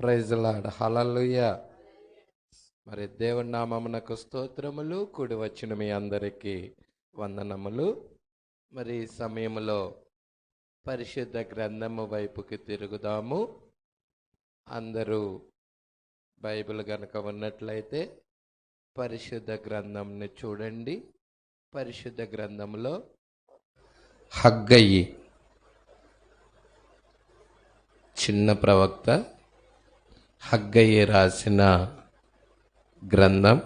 Praise lord. హల్లెలూయా. మరి దేవుని నామమునకు స్తోత్రములు. కూడి వచ్చిన మీ అందరికీ వందనములు. మరి ఈ సమయంలో పరిశుద్ధ గ్రంథము వైపుకి తిరుగుదాము. అందరూ బైబిల్ గనుక ఉన్నట్లయితే పరిశుద్ధ గ్రంథంని చూడండి. పరిశుద్ధ గ్రంథంలో హగ్గయి, చిన్న ప్రవక్త హగ్గయి రాసిన గ్రంథం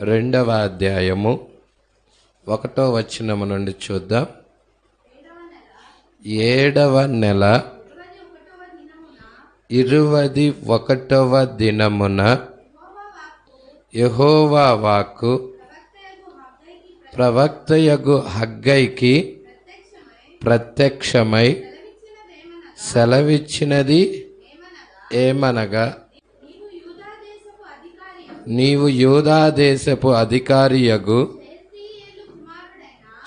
2వ అధ్యాయము 1వ వచనము నుండి చూద్దాం. 7వ నెల 21వ దినమున యెహోవా వాక్కు ప్రవక్తయగు హగ్గయికి ప్రత్యక్షమై సెలవిచ్చినది ఏమనగా, నీవు యూదా దేశపు అధికారియగు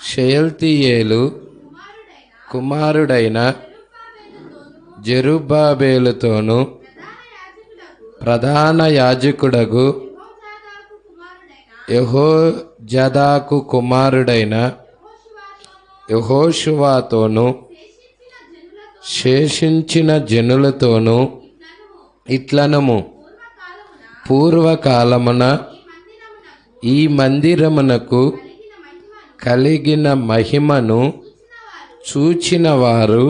షయల్తీయేలు కుమారుడైన జెరుబ్బాబేలుతోను ప్రధాన యాజకుడగు యెహోజాదాకు కుమారుడైన యెహోషువతోను శేషించిన జనులతోను ఇట్లనము, పూర్వకాలమున ఈ మందిరమునకు కలిగిన మహిమను చూచిన వారు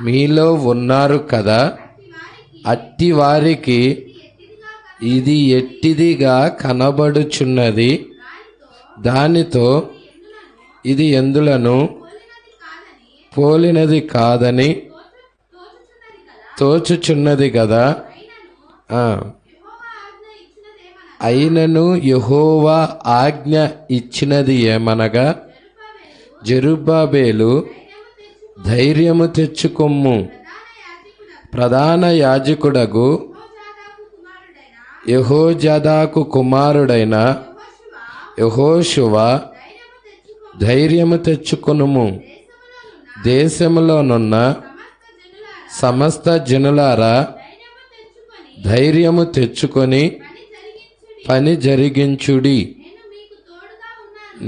మీలో ఉన్నారు కదా. అట్టి వారికి ఇది ఎట్టిదిగా కనబడుచున్నది. దానితో ఇది ఎందులను పోలినది కాదని తోచుచున్నది కదా. అయినను యెహోవా ఆజ్ఞ ఇచ్చినది ఏమనగా, జెరుబ్బాబేలు ధైర్యము తెచ్చుకొమ్ము, ప్రధాన యాజకుడగు యెహోజాదాకు కుమారుడైన యెహోషువ ధైర్యము తెచ్చుకొనుము. దేశములోనున్న సమస్త జనులారా ధైర్యము తెచ్చుకొని పని జరిగించుడి.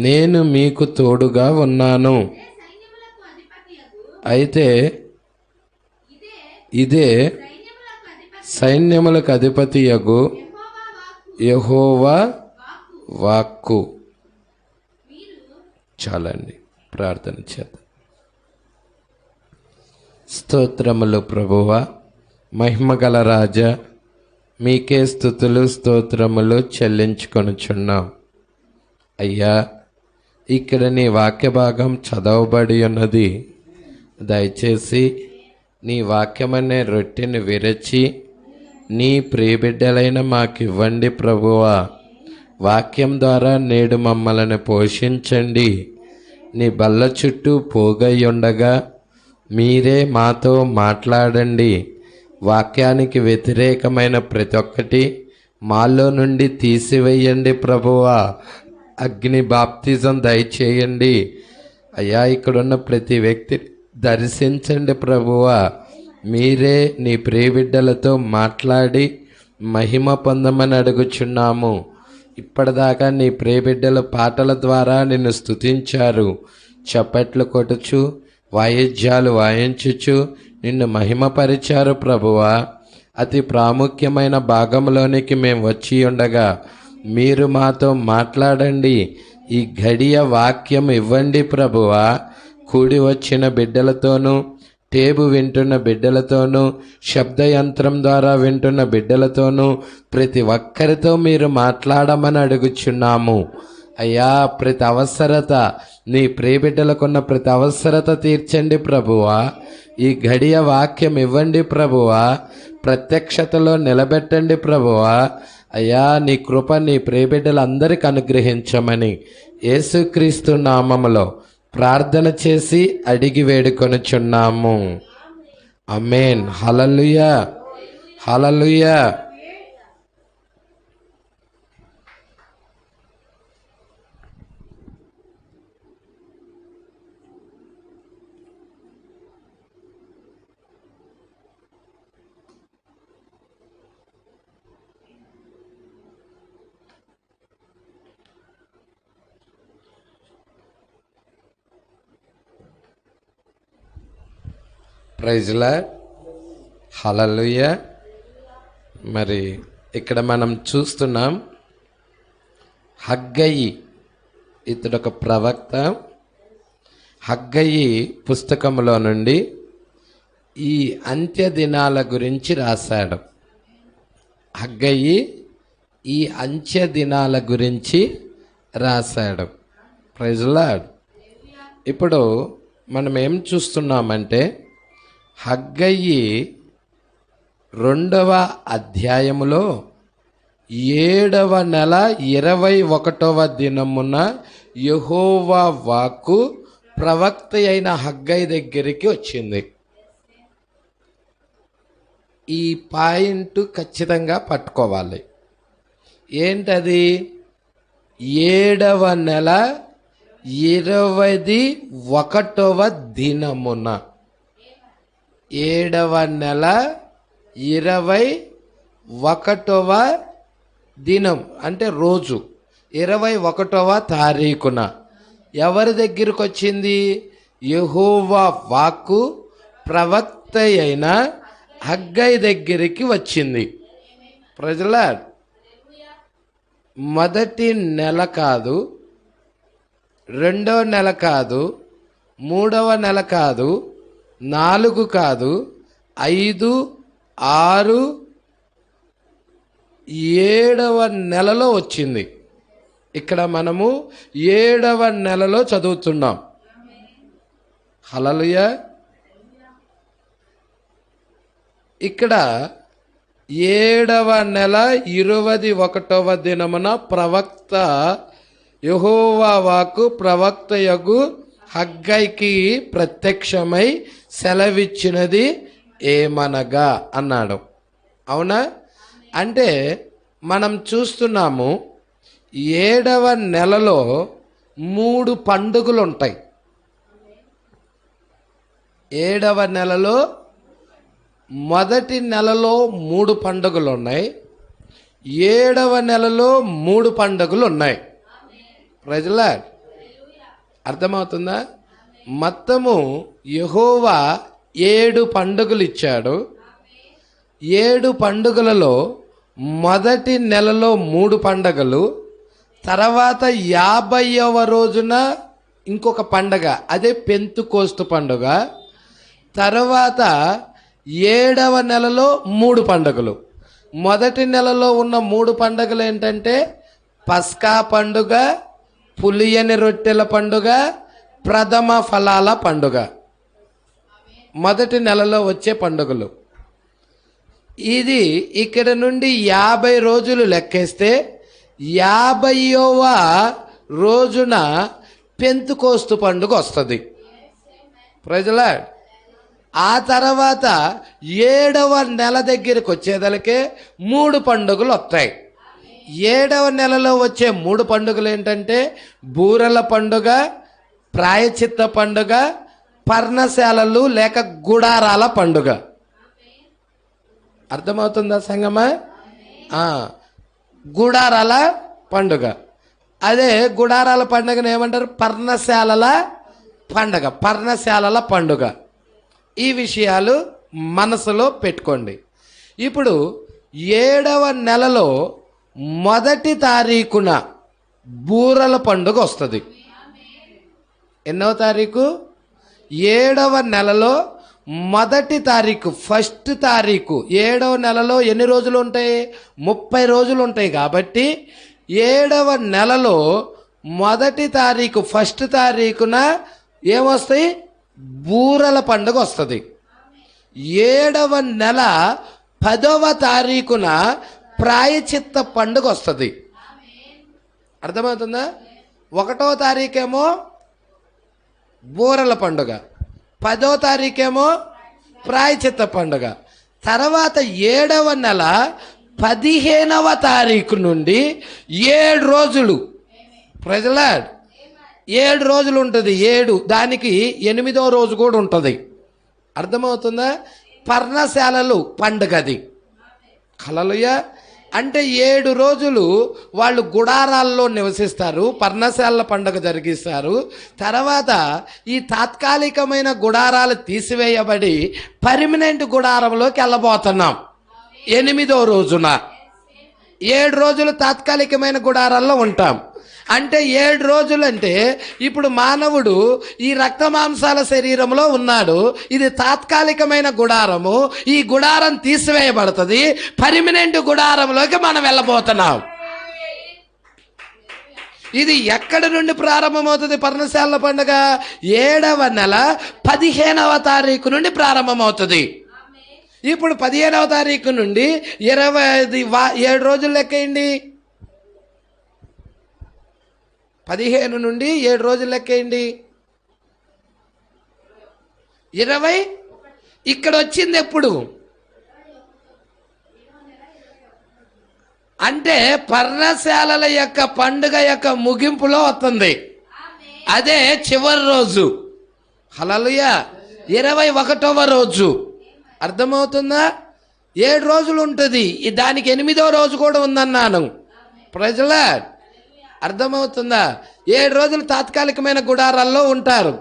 నేను మీకు తోడుగా ఉన్నాను. అయితే ఇదే సైన్యములకు అధిపతియగు యెహోవా వాక్కు. చాలండి, ప్రార్థన చేద్దాం. స్తోత్రములు ప్రభువా, మహిమగల రాజా, మీకే స్తుతులు స్తోత్రములు చెల్లించుకొనుచున్నాం. అయ్యా, ఇక్కడ నీ వాక్య భాగం చదవబడి ఉన్నది. దయచేసి నీ వాక్యమనే రొట్టెని విరచి నీ ప్రియబిడ్డలైన మాకివ్వండి ప్రభువా. వాక్యం ద్వారా నేడు మమ్మల్ని పోషించండి. నీ బల్ల చుట్టూ పోగై ఉండగా మీరే మాతో మాట్లాడండి. వాక్యానికి వ్యతిరేకమైన ప్రతి ఒక్కటి మాలో నుండి తీసివేయండి ప్రభువా. అగ్ని బాప్తిజం దయచేయండి అయ్యా. ఇక్కడున్న ప్రతి వ్యక్తి దర్శించండి ప్రభువా. మీరే నీ ప్రియబిడ్డలతో మాట్లాడి మహిమ పొందమని అడుగుచున్నాము. ఇప్పటిదాకా నీ ప్రియబిడ్డల పాటల ద్వారా నిన్ను స్తుతించారు. చప్పట్లు కొట్టుచు వాయిద్యాలు వాయించుచు నిన్ను మహిమపరిచారు ప్రభువా. అతి ప్రాముఖ్యమైన భాగంలోనికి మేము వచ్చి ఉండగా మీరు మాతో మాట్లాడండి. ఈ గడియ వాక్యం ఇవ్వండి ప్రభువా. కూడి వచ్చిన బిడ్డలతోనూ, టేబు వింటున్న బిడ్డలతోనూ, శబ్దయంత్రం ద్వారా వింటున్న బిడ్డలతోనూ ప్రతి ఒక్కరితో మీరు మాట్లాడమని అడుగుచున్నాము అయ్యా. ప్రతి అవసరత, నీ ప్రియబిడ్డలకున్న ప్రతి అవసరత తీర్చండి ప్రభువా. ఈ గడియ వాక్యం ఇవ్వండి ప్రభువా. ప్రత్యక్షతలో నిలబెట్టండి ప్రభువా. అయ్యా, నీ కృప నీ ప్రియబిడ్డలందరికీ అనుగ్రహించమని యేసుక్రీస్తు నామములో ప్రార్థన చేసి అడిగి వేడుకొనుచున్నాము. ఆమేన్. హల్లెలూయా, హల్లెలూయా. ప్రైజ్లా, హల్లెలూయా. మరి ఇక్కడ మనం చూస్తున్నాం, హగ్గయి ఇతడొక ప్రవక్త. హగ్గయి పుస్తకంలో నుండి ఈ అంత్య దినాల గురించి రాశాడు. హగ్గయి ఈ అంత్య దినాల గురించి రాశాడు. Praise Lord. ఇప్పుడు మనం ఏం చూస్తున్నామంటే, హగ్గయి 2వ అధ్యాయములో 7వ నెల 21వ దినమున యెహోవా వాక్కు ప్రవక్త అయిన హగ్గయి దగ్గరికి వచ్చింది. ఈ పాయింట్ ఖచ్చితంగా పట్టుకోవాలి. ఏంటది? 7వ నెల 21వ దినమున, 7వ నెల 21వ దినం అంటే రోజు, 21వ తారీఖున ఎవరి దగ్గరికి వచ్చింది? యెహోవా వాక్కు ప్రవక్త అయిన హగ్గయి దగ్గరికి వచ్చింది. ప్రజలా, మొదటి నెల కాదు, 2వ నెల కాదు, 3వ నెల కాదు, 4 కాదు, 5, 6, 7వ నెలలో వచ్చింది. ఇక్కడ మనము 7వ నెలలో చదువుతున్నాం. హల్లెలూయా. ఇక్కడ 7వ నెల 21వ దినమున ప్రవక్త యెహోవా వాక్కు ప్రవక్తయగు హగ్గయికి ప్రత్యక్షమై సెలవిచ్చినది ఏమనగా అన్నాడు. అవునా? అంటే మనం చూస్తున్నాము, 7వ నెలలో 3 పండుగలు ఉంటాయి. 7వ నెలలో మొదటి నెలలో 3 పండుగలు ఉన్నాయి, 7వ నెలలో 3 పండుగలు ఉన్నాయి. ప్రజలా, అర్థమవుతుందా? మొత్తము యెహోవా 7 పండుగలు ఇచ్చాడు. 7 పండుగలలో మొదటి నెలలో 3 పండుగలు, తర్వాత 50వ రోజున ఇంకొక పండగ, అదే పెంతుకోస్తు పండుగ. తర్వాత 7వ నెలలో 3 పండుగలు. మొదటి నెలలో ఉన్న 3 పండుగలు ఏంటంటే పస్కా పండుగ, పులియని రొట్టెల పండుగ, ప్రథమ ఫలాల పండుగ. మొదటి నెలలో వచ్చే పండుగలు. ఇది ఇక్కడ నుండి 50 రోజులు లెక్కేస్తే 50వ రోజున పెంతుకోస్తు పండుగ వస్తుంది. ప్రజలా, ఆ తర్వాత 7వ నెల దగ్గరికి వచ్చేదలకే 3 పండుగలు వస్తాయి. 7వ నెలలో వచ్చే 3 పండుగలు ఏంటంటే బూరల పండుగ, ప్రాయచిత్త పండుగ, పర్ణశాలలు లేక గుడారాల పండుగ. అర్థమవుతుందా సంగమా? గుడారాల పండుగ. అదే గుడారాల పండుగను ఏమంటారు? పర్ణశాలల పండుగ, పర్ణశాలల పండుగ. ఈ విషయాలు మనసులో పెట్టుకోండి. ఇప్పుడు 7వ నెలలో మొదటి తారీఖున బూరల పండుగ వస్తుంది. ఎన్నవ తారీఖు? 7వ నెలలో మొదటి తారీఖు, ఫస్ట్ తారీఖు. 7వ నెలలో ఎన్ని రోజులు ఉంటాయి? 30 రోజులు ఉంటాయి. కాబట్టి 7వ నెలలో మొదటి తారీఖు, ఫస్ట్ తారీఖున ఏమొస్తాయి? బూరల పండుగ వస్తుంది. 7వ నెల 10వ తారీఖున ప్రాయచిత్త పండుగ వస్తుంది. అర్థమవుతుందా? 1వ తారీఖేమో బూరల పండుగ, 10వ తారీఖేమో ప్రాయచిత్త పండుగ. తర్వాత 7వ నెల 15వ తారీఖు నుండి 7 రోజులు. ప్రజలా, 7 రోజులు ఉంటుంది. 7 దానికి 8వ రోజు కూడా ఉంటుంది. అర్థమవుతుందా? పర్ణశాలలు పండుగది. హల్లెలూయా. అంటే 7 రోజులు వాళ్ళు గుడారాల్లో నివసిస్తారు, పర్ణశాలల పండుగ జరిగిస్తారు. తర్వాత ఈ తాత్కాలికమైన గుడారాలు తీసివేయబడి పర్మనెంట్ గుడారంలోకి వెళ్ళబోతున్నాం 8వ రోజున. 7 రోజులు తాత్కాలికమైన గుడారాల్లో ఉంటాం. అంటే 7 రోజులు అంటే ఇప్పుడు మానవుడు ఈ రక్త మాంసాల శరీరంలో ఉన్నాడు. ఇది తాత్కాలికమైన గుడారము. ఈ గుడారం తీసివేయబడుతుంది, పర్మనెంట్ గుడారంలోకి మనం వెళ్ళబోతున్నాం. ఇది ఎక్కడి నుండి ప్రారంభమవుతుంది? పర్ణశాలల పండుగ 7వ నెల 15వ తారీఖు నుండి ప్రారంభమవుతుంది. ఇప్పుడు 15వ తారీఖు నుండి 7 రోజులు లెక్కేయండి. 15 నుండి 7 రోజులు లెక్కేయండి. 20 ఇక్కడ వచ్చింది ఎప్పుడు? అంటే పర్ణశాలల యొక్క పండుగ యొక్క ముగింపులో వస్తుంది. అదే చివరి రోజు. హల్లెలూయా. 21వ రోజు. అర్థమవుతుందా? 7 రోజులు ఉంటుంది. దానికి 8వ రోజు కూడా ఉందన్నాను. ప్రజలా అర్థమవుతుందా? 7 రోజులు తాత్కాలికమైన గుడారాల్లో ఉంటారు.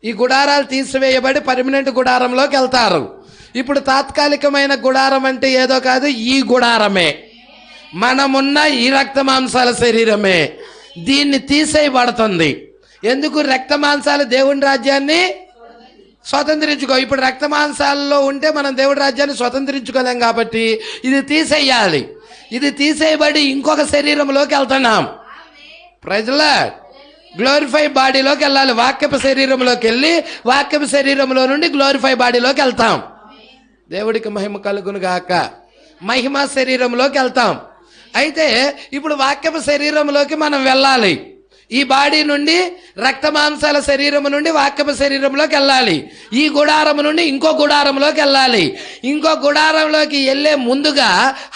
ఈ గుడారాలు తీసివేయబడి పర్మనెంట్ గుడారంలోకి వెళ్తారు. ఇప్పుడు తాత్కాలికమైన గుడారం అంటే ఏదో కాదు, ఈ గుడారమే, మనమున్న ఈ రక్త మాంసాల శరీరమే. దీన్ని తీసేయబడుతుంది. ఎందుకు? రక్త మాంసాలు దేవుని రాజ్యాన్ని స్వతంత్రించుకో. ఇప్పుడు రక్త మాంసాలలో ఉంటే మనం దేవుడి రాజ్యాన్ని స్వతంత్రించుకోలేం కాబట్టి ఇది తీసేయాలి. ఇది తీసేయబడి ఇంకొక శరీరంలోకి వెళ్తున్నాం. ప్రజల గ్లోరిఫై బాడీలోకి వెళ్ళాలి. వాక్యపు శరీరంలోకి వెళ్ళి వాక్యపు శరీరంలో నుండి గ్లోరిఫై బాడీలోకి వెళ్తాం. దేవుడికి మహిమ కలుగును గాక. మహిమ శరీరంలోకి వెళ్తాం. అయితే ఇప్పుడు వాక్యపు శరీరంలోకి మనం వెళ్ళాలి. ఈ బాడీ నుండి రక్త మాంసాల శరీరం నుండి వాక్యపు శరీరంలోకి వెళ్ళాలి. ఈ గుడారం నుండి ఇంకో గుడారంలోకి వెళ్ళాలి. ఇంకో గుడారంలోకి వెళ్ళే ముందుగా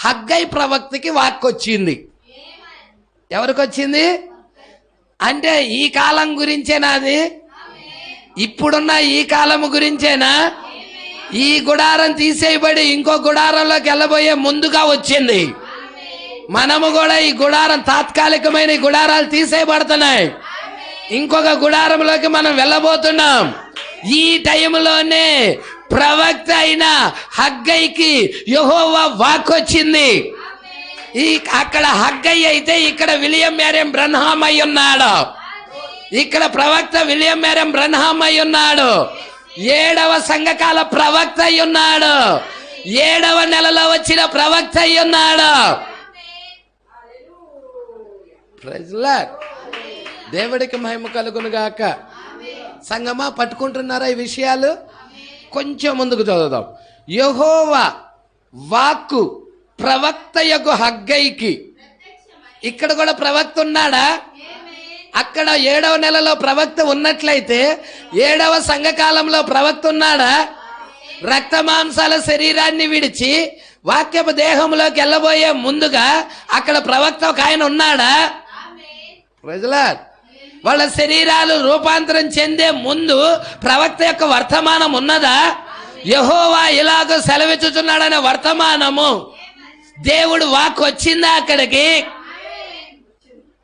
హగ్గై ప్రవక్తకి వాక్కొచ్చింది. ఎవరికి వచ్చింది? అంటే ఈ కాలం గురించేనా? అది ఇప్పుడున్న ఈ కాలం గురించేనా? ఈ గుడారం తీసేయబడి ఇంకో గుడారంలోకి వెళ్ళబోయే ముందుగా వచ్చింది. మనము కూడా ఈ గుడారం తాత్కాలికమైన ఈ గుడారాలు తీసేయబడుతున్నాయి. ఇంకొక గుడారంలోకి మనం వెళ్ళబోతున్నాం. ఈ టైంలోనే ప్రవక్త అయిన హగ్గైకి యెహోవా వాక్కొచ్చింది. అక్కడ హగ్గై అయితే ఇక్కడ విలియం మేరియమ్ బ్రన్హామ్ అయి ఉన్నాడు. ఇక్కడ ప్రవక్త విలియం మేరియమ్ బ్రన్హామ్ అయి ఉన్నాడు. 7వ సంఘకాల ప్రవక్త అయి ఉన్నాడు. 7వ నెలలో వచ్చిన ప్రవక్త అయి ఉన్నాడు. దేవుడికి మహిమ కలుగును గాక. సంగమా పట్టుకుంటున్నారా ఈ విషయాలు? కొంచెం ముందుకు చదువుదాం. యెహోవా వాక్కు ప్రవక్త యొక్క హగ్గైకి. ఇక్కడ కూడా ప్రవక్త ఉన్నాడా? అక్కడ 7వ నెలలో ప్రవక్త ఉన్నట్లయితే 7వ సంఘకాలంలో ప్రవక్త ఉన్నాడా? రక్త మాంసాల శరీరాన్ని విడిచి వాక్యపు దేహంలోకి వెళ్ళబోయే ముందుగా అక్కడ ప్రవక్త ఒక ఆయన ఉన్నాడా? ప్రజలా వాళ్ళ శరీరాలు రూపాంతరం చెందే ముందు ప్రవక్త యొక్క వర్తమానం ఉన్నదా? యెహోవా ఇలాగ సెలవిచ్చుచున్నాడనే వర్తమానము దేవుడు వాక్కు వచ్చిందా అక్కడికి?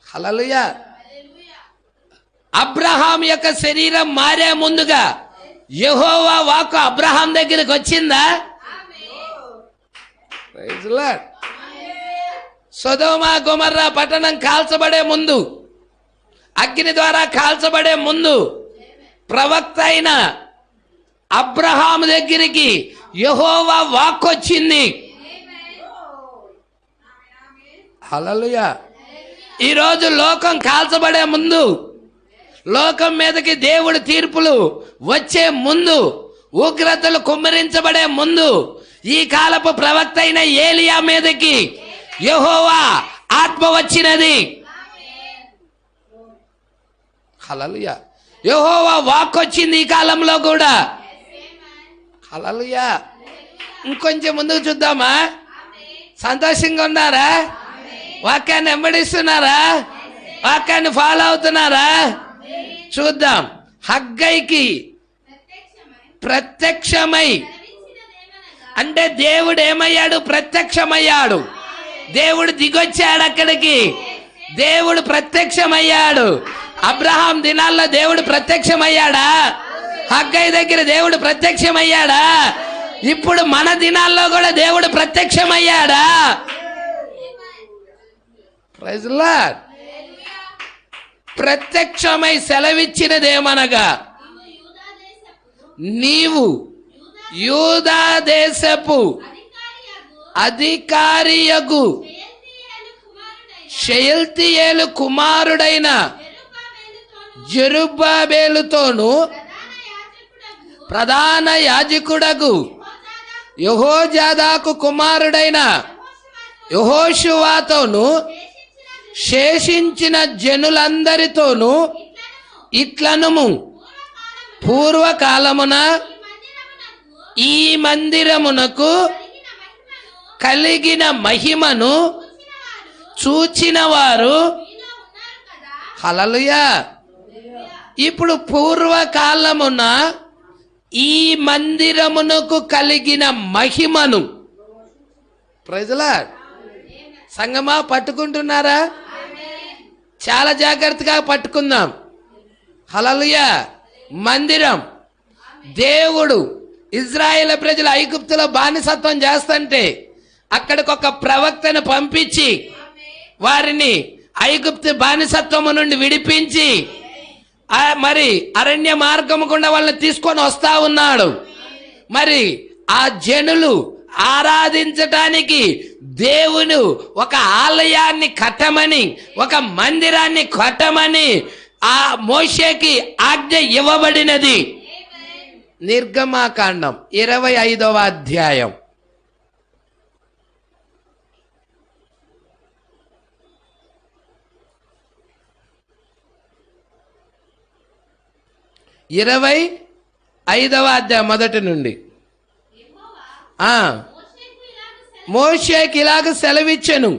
హల్లెలూయా. అబ్రహాం యొక్క శరీరం మారే ముందుగా యెహోవా వాక్కు అబ్రహాం దగ్గరికి వచ్చిందా? సొదొమ గొమొర్రా పట్టణం కాల్చబడే ముందు, అగ్ని ద్వారా కాల్చబడే ముందు ప్రవక్త అయిన అబ్రహాం దగ్గరికి యెహోవా వాక్కు వచ్చింది. హల్లెలూయా. ఈరోజు లోకం కాల్చబడే ముందు, లోకం మీదకి దేవుడి తీర్పులు వచ్చే ముందు, ఉగ్రతలు కుమ్మరించబడే ముందు ఈ కాలపు ప్రవక్త అయిన ఏలియా మీదకి యెహోవా ఆత్మ వచ్చినది. హల్లెలూయా. యెహోవా వాక్కు వచ్చింది ఈ కాలంలో కూడా. హల్లెలూయా. ఇంకొంచెం ముందుకు చూద్దామా? సంతోషంగా ఉన్నారా? వాక్యాన్ని వెంబడిస్తున్నారా? వాక్యాన్ని ఫాలో అవుతున్నారా? చూద్దాం. హగ్గైకి ప్రత్యక్షమై అంటే దేవుడు ఏమయ్యాడు? ప్రత్యక్షమయ్యాడు. దేవుడు దిగొచ్చాడు అక్కడికి. దేవుడు ప్రత్యక్షమయ్యాడు. అబ్రహాం దినాల్లో దేవుడు ప్రత్యక్షమయ్యాడా? హగ్గయి దగ్గర దేవుడు ప్రత్యక్షమయ్యాడా? ఇప్పుడు మన దినాల్లో కూడా దేవుడు ప్రత్యక్షమయ్యాడా? Praise lord. ప్రత్యక్షమై సెలవిచ్చినదేమనగా, నీవు యూదా దేశపు అధికారియగు షయల్తీయేలు కుమారుడైన జెరుబ్బాబేలుతోను ప్రధాన యాజకుడగు యెహోజాదాకు కుమారుడైన యెహోషువతోను శేషించిన జనులందరితోనూ ఇట్లనుము, పూర్వకాలమున ఈ మందిరమునకు కలిగిన మహిమను చూచిన వారు. హల్లెలూయా. ఇప్పుడు పూర్వకాలమున ఈ మందిరమునకు కలిగిన మహిమను, ప్రైజ్ లార్డ్, సంగమా పట్టుకుంటున్నారా? చాలా జాగ్రత్తగా పట్టుకుందాం. హల్లెలూయా. మందిరం, దేవుడు ఇజ్రాయేల్ ప్రజలు ఐగుప్తులో బానిసత్వం చేస్తుంటే అక్కడికి ఒక ప్రవక్తను పంపించి వారిని ఐగుప్తు బానిసత్వము నుండి విడిపించి మరి అరణ్య మార్గము గుండా వాళ్ళని తీసుకొని వస్తా ఉన్నాడు. మరి ఆ జనులు ఆరాధించటానికి దేవుడు ఒక ఆలయాన్ని కట్టమని, ఒక మందిరాన్ని కట్టమని ఆ మోషేకి ఆజ్ఞ ఇవ్వబడినది. నిర్గమాకాండం 25వ అధ్యాయం 25వ అధ్యాయం మొదటి నుండి. మోషేకి ఇలాగ సెలవిచ్చెను,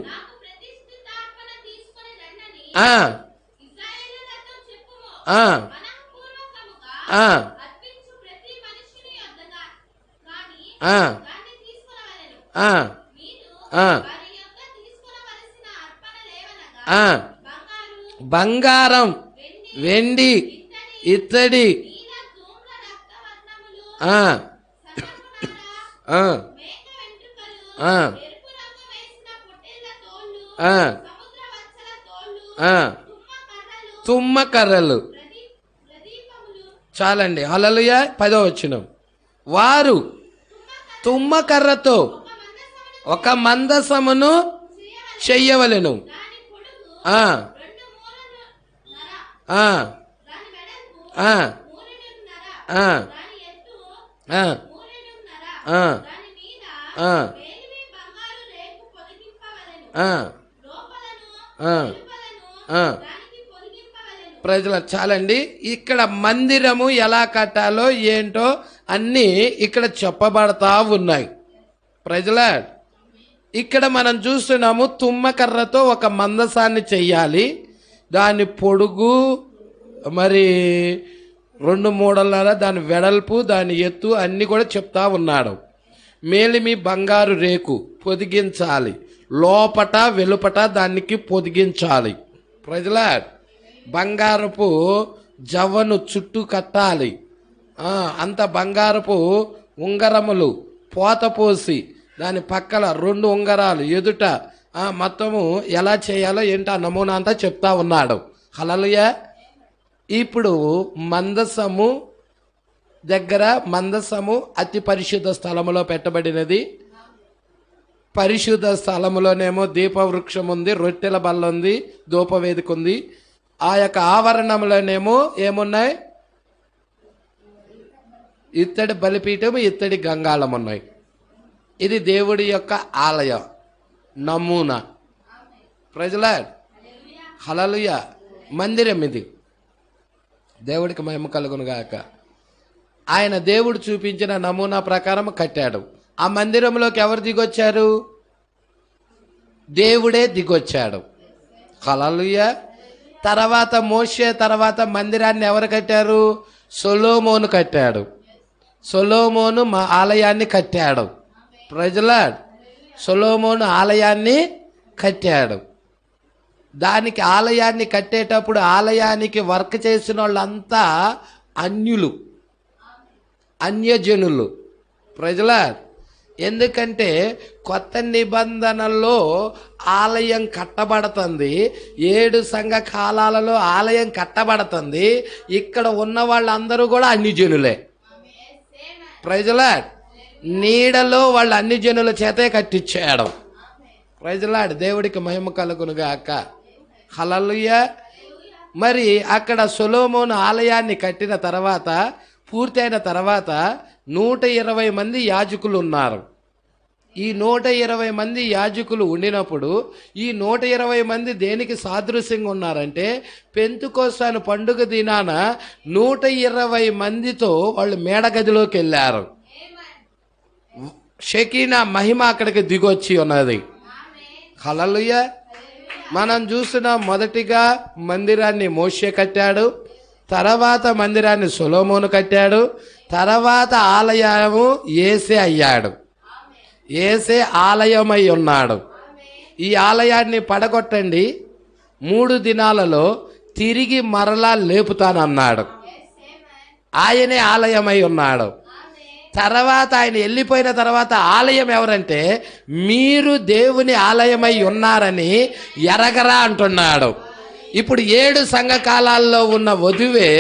బంగారం, వెండి, ఇత్తడి, తుమ్మ కర్రలు. చాలండి. హల్లెలూయా. 10వ వచనం. వారు తుమ్మ కర్రతో ఒక మందసమును చెయ్యవలెను. ప్రజలు చాలండి. ఇక్కడ మందిరము ఎలా కట్టాలో ఏంటో అన్నీ ఇక్కడ చెప్పబడతా ఉన్నాయి. ప్రజల ఇక్కడ మనం చూస్తున్నాము, తుమ్మకర్రతో ఒక మందసాన్ని చెయ్యాలి. దాని పొడుగు మరి 2 మూడలన్నర, దాని వెడల్పు, దాని ఎత్తు అన్నీ కూడా చెప్తా ఉన్నాడు. మేలిమి బంగారు రేకు పొదిగించాలి, లోపట వెలుపట దానికి పొదిగించాలి. ప్రజల బంగారపు జవ్వను చుట్టూ కట్టాలి. అంత బంగారపు ఉంగరములు పోత పోసి దాని పక్కల 2 ఉంగరాలు ఎదుట మొత్తము ఎలా చేయాలో ఏంటో ఆ నమూనా అంతా చెప్తా ఉన్నాడు. హల్లెలూయా. ఇప్పుడు మందసము దగ్గర, మందసము అతి పరిశుద్ధ స్థలములో పెట్టబడినది. పరిశుద్ధ స్థలములోనేమో దీపవృక్షం ఉంది, రొట్టెల బల్ల ఉంది, ధూపవేదిక ఉంది. ఆ యొక్క ఆవరణంలోనేమో ఏమున్నాయి? ఇత్తడి బలిపీఠం, ఇత్తడి గంగాళం ఉన్నాయి. ఇది దేవుడి యొక్క ఆలయం నమూనా. ప్రజల హల్లెలూయా. మందిరం ఇది. దేవుడికి మహిమ కలుగును గాక. ఆయన దేవుడు చూపించిన నమూనా ప్రకారం కట్టాడు. ఆ మందిరంలోకి ఎవరు దిగొచ్చారు? దేవుడే దిగొచ్చాడు. హల్లెలూయా. తర్వాత మోషే తర్వాత మందిరాన్ని ఎవరు కట్టారు? సొలొమోను కట్టాడు. సొలొమోను ఆలయాన్ని కట్టాడు. ప్రజల సొలొమోను ఆలయాన్ని కట్టాడు. దానికి ఆలయాన్ని కట్టేటప్పుడు ఆలయానికి వర్క్ చేసిన వాళ్ళంతా అన్యులు, అన్యజనులు. ప్రజల ఎందుకంటే కొత్త నిబంధనలో ఆలయం కట్టబడుతుంది, 7 సంఘ కాలాలలో ఆలయం కట్టబడుతుంది. ఇక్కడ ఉన్న వాళ్ళందరూ కూడా అన్యజనులే. ప్రజల నీడలో వాళ్ళు అన్యజనుల చేతే కట్టించాడు. ప్రజలాడు దేవుడికి మహిమ కలుగునుగాక. హల్లెలూయా. మరి అక్కడ సొలొమోను ఆలయాన్ని కట్టిన తర్వాత, పూర్తయిన తర్వాత 120 మంది యాజకులు ఉన్నారు. ఈ 120 మంది యాజకులు ఉండినప్పుడు ఈ 120 మంది దేనికి సాదృశ్యంగా ఉన్నారంటే, పెంతెకొస్తు పండుగ దినాన 120 మందితో వాళ్ళు మేడగదిలోకి వెళ్ళారు. షకీనా మహిమ అక్కడికి దిగొచ్చి ఉన్నది. హల్లెలూయా. మనం చూసిన మొదటిగా మందిరాన్ని మోషే కట్టాడు, తర్వాత మందిరాన్ని సొలొమోను కట్టాడు, తర్వాత ఆలయము యేసే అయ్యాడు. యేసే ఆలయమై ఉన్నాడు. ఈ ఆలయాన్ని పడగొట్టండి, 3 దినాలలో తిరిగి మరలా లేపుతానన్నాడు. ఆయనే ఆలయమై ఉన్నాడు. తర్వాత ఆయన వెళ్ళిపోయిన తర్వాత ఆలయం ఎవరంటే, మీరు దేవుని ఆలయమై ఉన్నారని ఎరగరా అంటున్నాడు. ఇప్పుడు 7 సంఘకాలాల్లో ఉన్న వధువే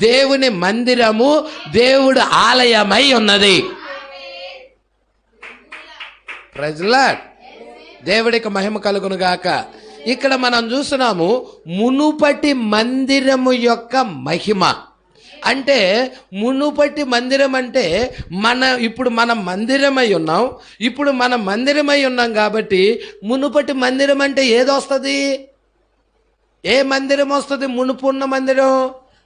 దేవుని మందిరము, దేవుడు ఆలయమై ఉన్నది. ప్రజలాడ్ దేవుడికి మహిమ కలుగునుగాక. ఇక్కడ మనం చూస్తున్నాము మునుపటి మందిరము యొక్క మహిమ. అంటే మునుపటి మందిరం అంటే ఇప్పుడు మనం మందిరమై ఉన్నాం. ఇప్పుడు మనం మందిరమై ఉన్నాం కాబట్టి మునుపటి మందిరం అంటే ఏదొస్తుంది? ఏ మందిరం వస్తుంది? మునుపు ఉన్న మందిరం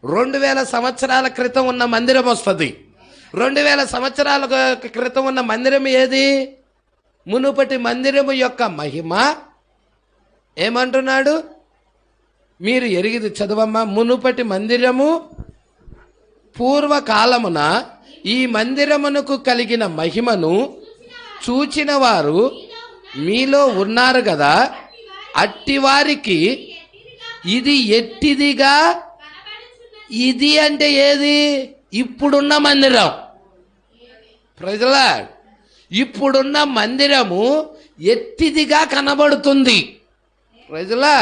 2000 సంవత్సరాల క్రితం ఉన్న మందిరం వస్తుంది. 2000 సంవత్సరాల క్రితం ఉన్న మందిరం ఏది? మునుపటి మందిరము యొక్క మహిమ ఏమంటున్నాడు? మీరు ఎరిగిది చదవమ్మా. మునుపటి మందిరము పూర్వకాలమున ఈ మందిరమునకు కలిగిన మహిమను చూచిన వారు మీలో ఉన్నారు కదా, అట్టివారికి ఇది ఎట్టిదిగా. ఇది అంటే ఏది? ఇప్పుడున్న మందిరం. ప్రజలా ఇప్పుడున్న మందిరము ఎట్టిదిగా కనబడుతుంది. ప్రజలా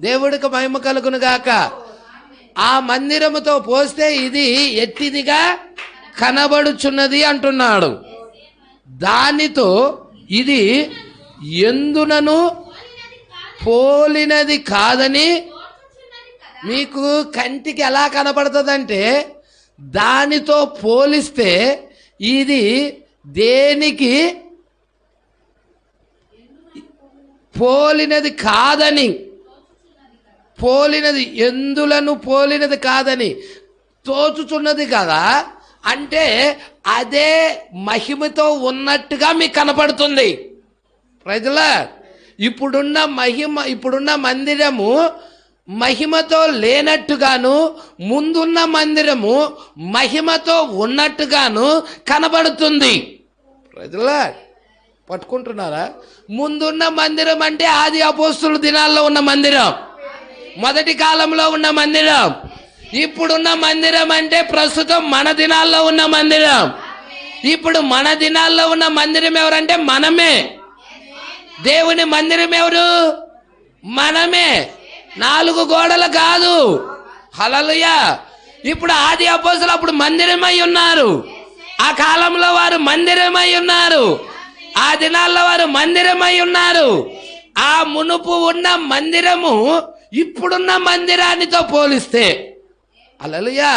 దేవుడికి మహిమ కలుగును గాక. ఆ మందిరముతో పోస్తే ఇది ఎట్టిదిగా కనబడుచున్నది అంటున్నాడు. దానితో ఇది ఎందునను పోలినది కాదని మీకు కంటికి ఎలా కనబడుతుందంటే, దానితో పోలిస్తే ఇది దేనికి పోలినది కాదని, పోలినది ఎందులను పోలినది కాదని తోచుచున్నది కదా. అంటే అదే మహిమతో ఉన్నట్టుగా మీకు కనపడుతుంది. ప్రజలా ఇప్పుడున్న ఇప్పుడున్న మందిరము మహిమతో లేనట్టుగాను, ముందున్న మందిరము మహిమతో ఉన్నట్టుగాను కనబడుతుంది. ప్రజలా పట్టుకుంటున్నారా? ముందున్న మందిరం అంటే ఆది అపోస్తుల దినాల్లో ఉన్న మందిరం, మొదటి కాలంలో ఉన్న మందిరం. ఇప్పుడున్న మందిరం అంటే ప్రస్తుతం మన దినాల్లో ఉన్న మందిరం. ఇప్పుడు మన దినాల్లో ఉన్న మందిరం ఎవరంటే మనమే. దేవుని మందిరం ఎవరు? మనమే. 4 గోడలు కాదు. హల్లెలూయా. ఇప్పుడు ఆది అపోస్తలులు అప్పుడు మందిరమై ఉన్నారు. ఆ కాలంలో వారు మందిరమై ఉన్నారు. ఆ దినాల్లో వారు మందిరమై ఉన్నారు. ఆ మునుపు ఉన్న మందిరము ఇప్పుడున్న మందిరానితో పోలిస్తే హల్లెలూయా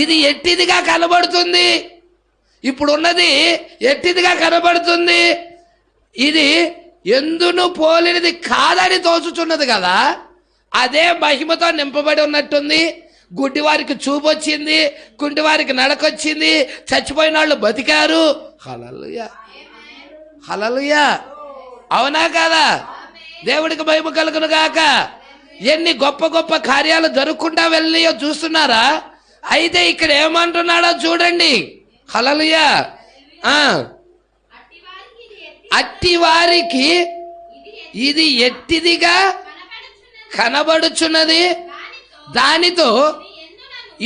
ఇది ఎట్టిదిగా కనబడుతుంది. ఇప్పుడున్నది ఎట్టిదిగా కనబడుతుంది. ఇది ఎందును పోలినది కాదని తోచుచున్నది కదా. అదే మహిమతో నింపబడి ఉన్నట్టుంది. గుడ్డివారికి చూపు వచ్చింది, కుంటివారికి నడకొచ్చింది, చచ్చిపోయిన వాళ్ళు బతికారు. హల్లెలూయా హల్లెలూయా. అవునా కదా? దేవుడికి మహిమ కలుగును గాక. ఎన్ని గొప్ప గొప్ప కార్యాలు జరుపుకుంటా వెళ్ళియో చూస్తున్నారా? అయితే ఇక్కడ ఏమంటున్నాడో చూడండి. హల్లెలూయా. అట్టి వారికి ఇది ఎట్టిదిగా కనబడుచున్నది, దానితో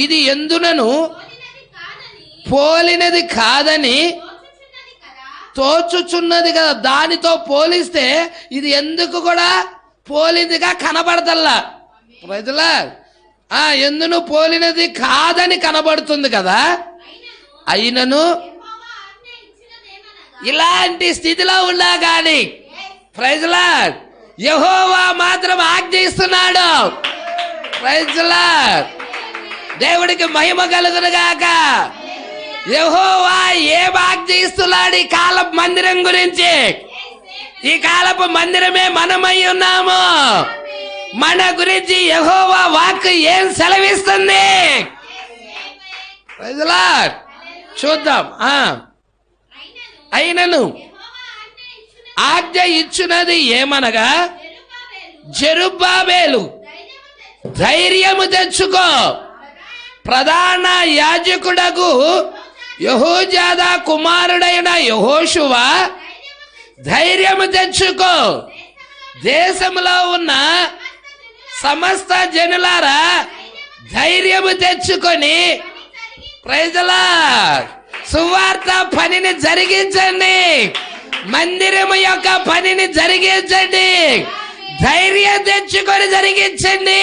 ఇది ఎందునను పోలినది కాదని తోచుచున్నది కదా. దానితో పోలిస్తే ఇది ఎందుకు కూడా పోలినదిగా కనబడతల్లా. ప్రజలా ఎందును పోలినది కాదని కనబడుతుంది కదా. అయినను ఇలాంటి స్థితిలో ఉన్నా గాని ప్రజలా యెహోవా మాత్రం ఆజ్ఞయిస్తున్నాడు. ప్రజలా దేవుడికి మహిమ కలుగును గాక. యెహోవా ఏం ఆజ్ఞయిస్తున్నాడు ఈ కాలపు మందిరం గురించి? ఈ కాలపు మందిరమే మనమై ఉన్నాము. మన గురించి యెహోవా వాక్కు ఏం సెలవిస్తుంది? ప్రజలా చూద్దాం. అయినను ఆజ్ఞ ఇచ్చున్నది ఏమనగా, జెరుబ్బాబెలు ధైర్యము తెచ్చుకో, ప్రధాన యాజకుడకు యెహోజాదా కుమారుడైన యెహోషువ ధైర్యము తెచ్చుకో, దేశంలో ఉన్న సమస్త జనులారా ధైర్యము తెచ్చుకొని ప్రజలా సువార్త పనిని జరిగించండి, మందిరము యొక్క పనిని జరిగించండి, ధైర్యం తెచ్చుకొని జరిగించండి.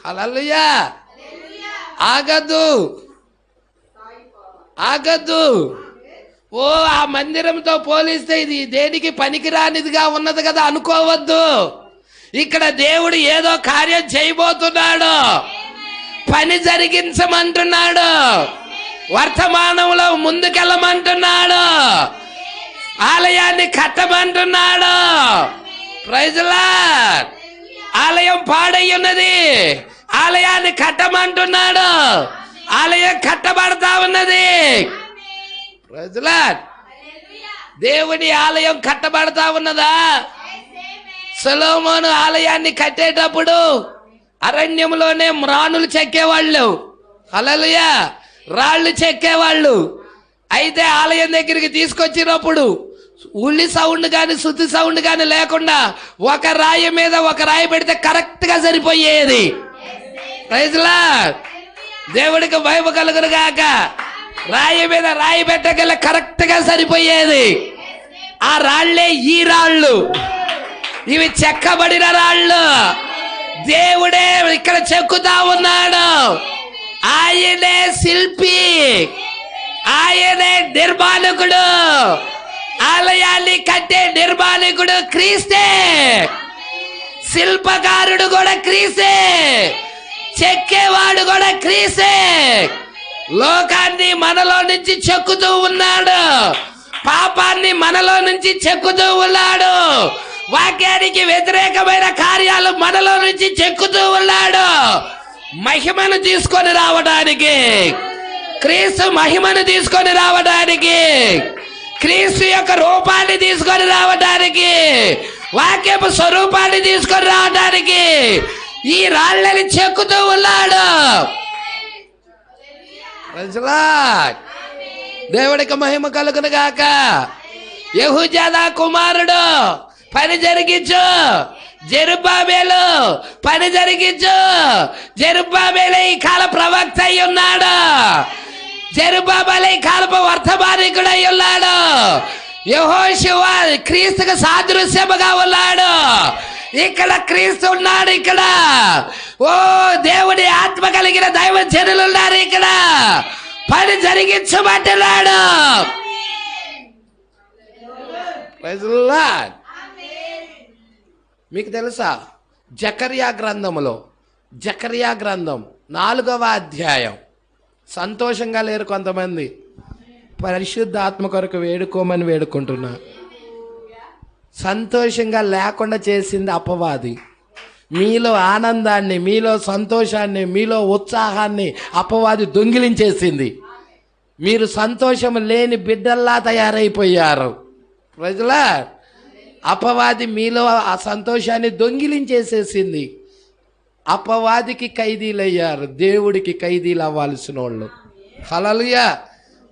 హల్లెలూయా. ఆగదు ఆగదు. ఓ ఆ మందిరంతో పోలిస్తే ఇది దేనికి పనికిరానిదిగా ఉన్నది కదా అనుకోవద్దు. ఇక్కడ దేవుడు ఏదో కార్యం చేయబోతున్నాడు, పని జరిగించమంటున్నాడు, వర్తమానంలో ముందుకెళ్ళమంటున్నాడు, ఆలయాన్ని కట్టమంటున్నాడు. Praise lord. ఆలయం పాడై ఉన్నది, ఆలయాన్ని కట్టమంటున్నాడు, ఆలయం కట్టబడతా ఉన్నది. Praise Lord. దేవుని ఆలయం కట్టబడతా ఉన్నదా? సొలొమోను ఆలయాన్ని కట్టేటప్పుడు అరణ్యంలోనే మ్రాణులు చెక్కేవాళ్ళు. హల్లెలూయా. రాళ్ళు చెక్కేవాళ్ళు. అయితే ఆలయం దగ్గరికి తీసుకొచ్చినప్పుడు ఉల్లి సౌండ్ కానీ శుద్ధి సౌండ్ కానీ లేకుండా ఒక రాయి మీద ఒక రాయి పెడితే కరెక్ట్ గా సరిపోయేది. Praise Lord. దేవుడికి మహిమ కలుగును గాక. రాయి మీద రాయి పెట్టగల కరెక్ట్ గా సరిపోయేది. ఆ రాళ్లే ఈ రాళ్ళు. ఇవి చెక్కబడిన రాళ్ళు. దేవుడే ఇక్కడ చెక్కుతా ఉన్నాడు. ఆయనే శిల్పి, ఆయనే నిర్మాణకుడు. ఆలయాన్ని కట్టే నిర్మాణకుడు క్రీస్తే, శిల్పకారుడు కూడా క్రీస్తే, చెక్కేవాడు కూడా క్రీస్తే. లోకాన్ని మనలో నుంచి చెక్కుతూ ఉన్నాడు, పాపాన్ని మనలో నుంచి చెక్కుతూ ఉన్నాడు, వాక్యానికి వ్యతిరేకమైన కార్యాలు మనలో నుంచి చెక్కుతూ ఉన్నాడు. మహిమను తీసుకొని రావడానికి, క్రీస్తు మహిమను తీసుకొని రావడానికి, క్రీస్తు యొక్క రూపాన్ని తీసుకొని రావడానికి, వాక్యపు స్వరూపాన్ని తీసుకొని రావడానికి ఈ రాళ్ళని చెక్కుతూ ఉన్నాడు. దేవుడికి మహిమ కలుగును గాక. యెహోజాదా కుమారుడు పని జరిగించు, జెరుబ్బాబెలు పని జరిగించు. జెరుబ్బాబెలు ఈ కాల ప్రవక్త అయి ఉన్నాడు, జెరుబ్బాబెలు ఈ కాలపు వర్తమానికుడై ఉన్నాడు. యెహోషువ క్రీస్తుకు సాదృశ్యముగా ఉన్నాడు. ఇక్కడ క్రీస్తు ఉన్నాడు. ఇక్కడ ఓ దేవుడి ఆత్మ కలిగిన దైవ జనులు ఉన్నారు. ఇక్కడ పని జరిగించమంటున్నాడు. మీకు తెలుసా జకర్యా గ్రంథములో, జకర్యా గ్రంథం 4వ అధ్యాయం, సంతోషంగా లేరు కొంతమంది, పరిశుద్ధ ఆత్మ కొరకు వేడుకోమని వేడుకుంటున్నా. సంతోషంగా లేకుండా చేసింది అపవాది. మీలో ఆనందాన్ని, మీలో సంతోషాన్ని, మీలో ఉత్సాహాన్ని అపవాది దొంగిలించేసింది. మీరు సంతోషం లేని బిడ్డల్లా తయారైపోయారు. ప్రజలా అపవాది మీలో ఆ సంతోషాన్ని దొంగిలించేసేసింది. అపవాదికి ఖైదీలయ్యారు, దేవుడికి ఖైదీలు అవ్వాల్సిన వాళ్ళు. హల్లెలూయా.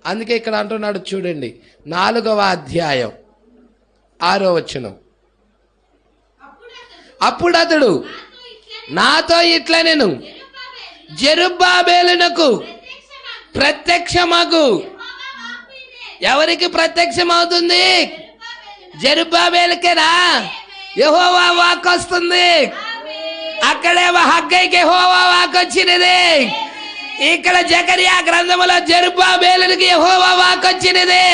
అందుకే ఇక్కడ అంటున్నాడు చూడండి, 4వ అధ్యాయం 6వ వచనం. అప్పుడు అతడు నాతో ఇట్లా నేను జెరుబ్బాబెలునకు ప్రత్యక్షమగు. ఎవరికి ప్రత్యక్షమవుతుంది? జెరుబ్బాబెలుకేనా? యెహోవా వాక్కు వస్తుంది. అక్కడేమో హగ్గైకి యెహోవా వాక్కు వచ్చినది. ఇక్కడ జకరియా గ్రంథములో జెరుబ్బాబెలునికి యెహోవా వాక్కు వచ్చినది.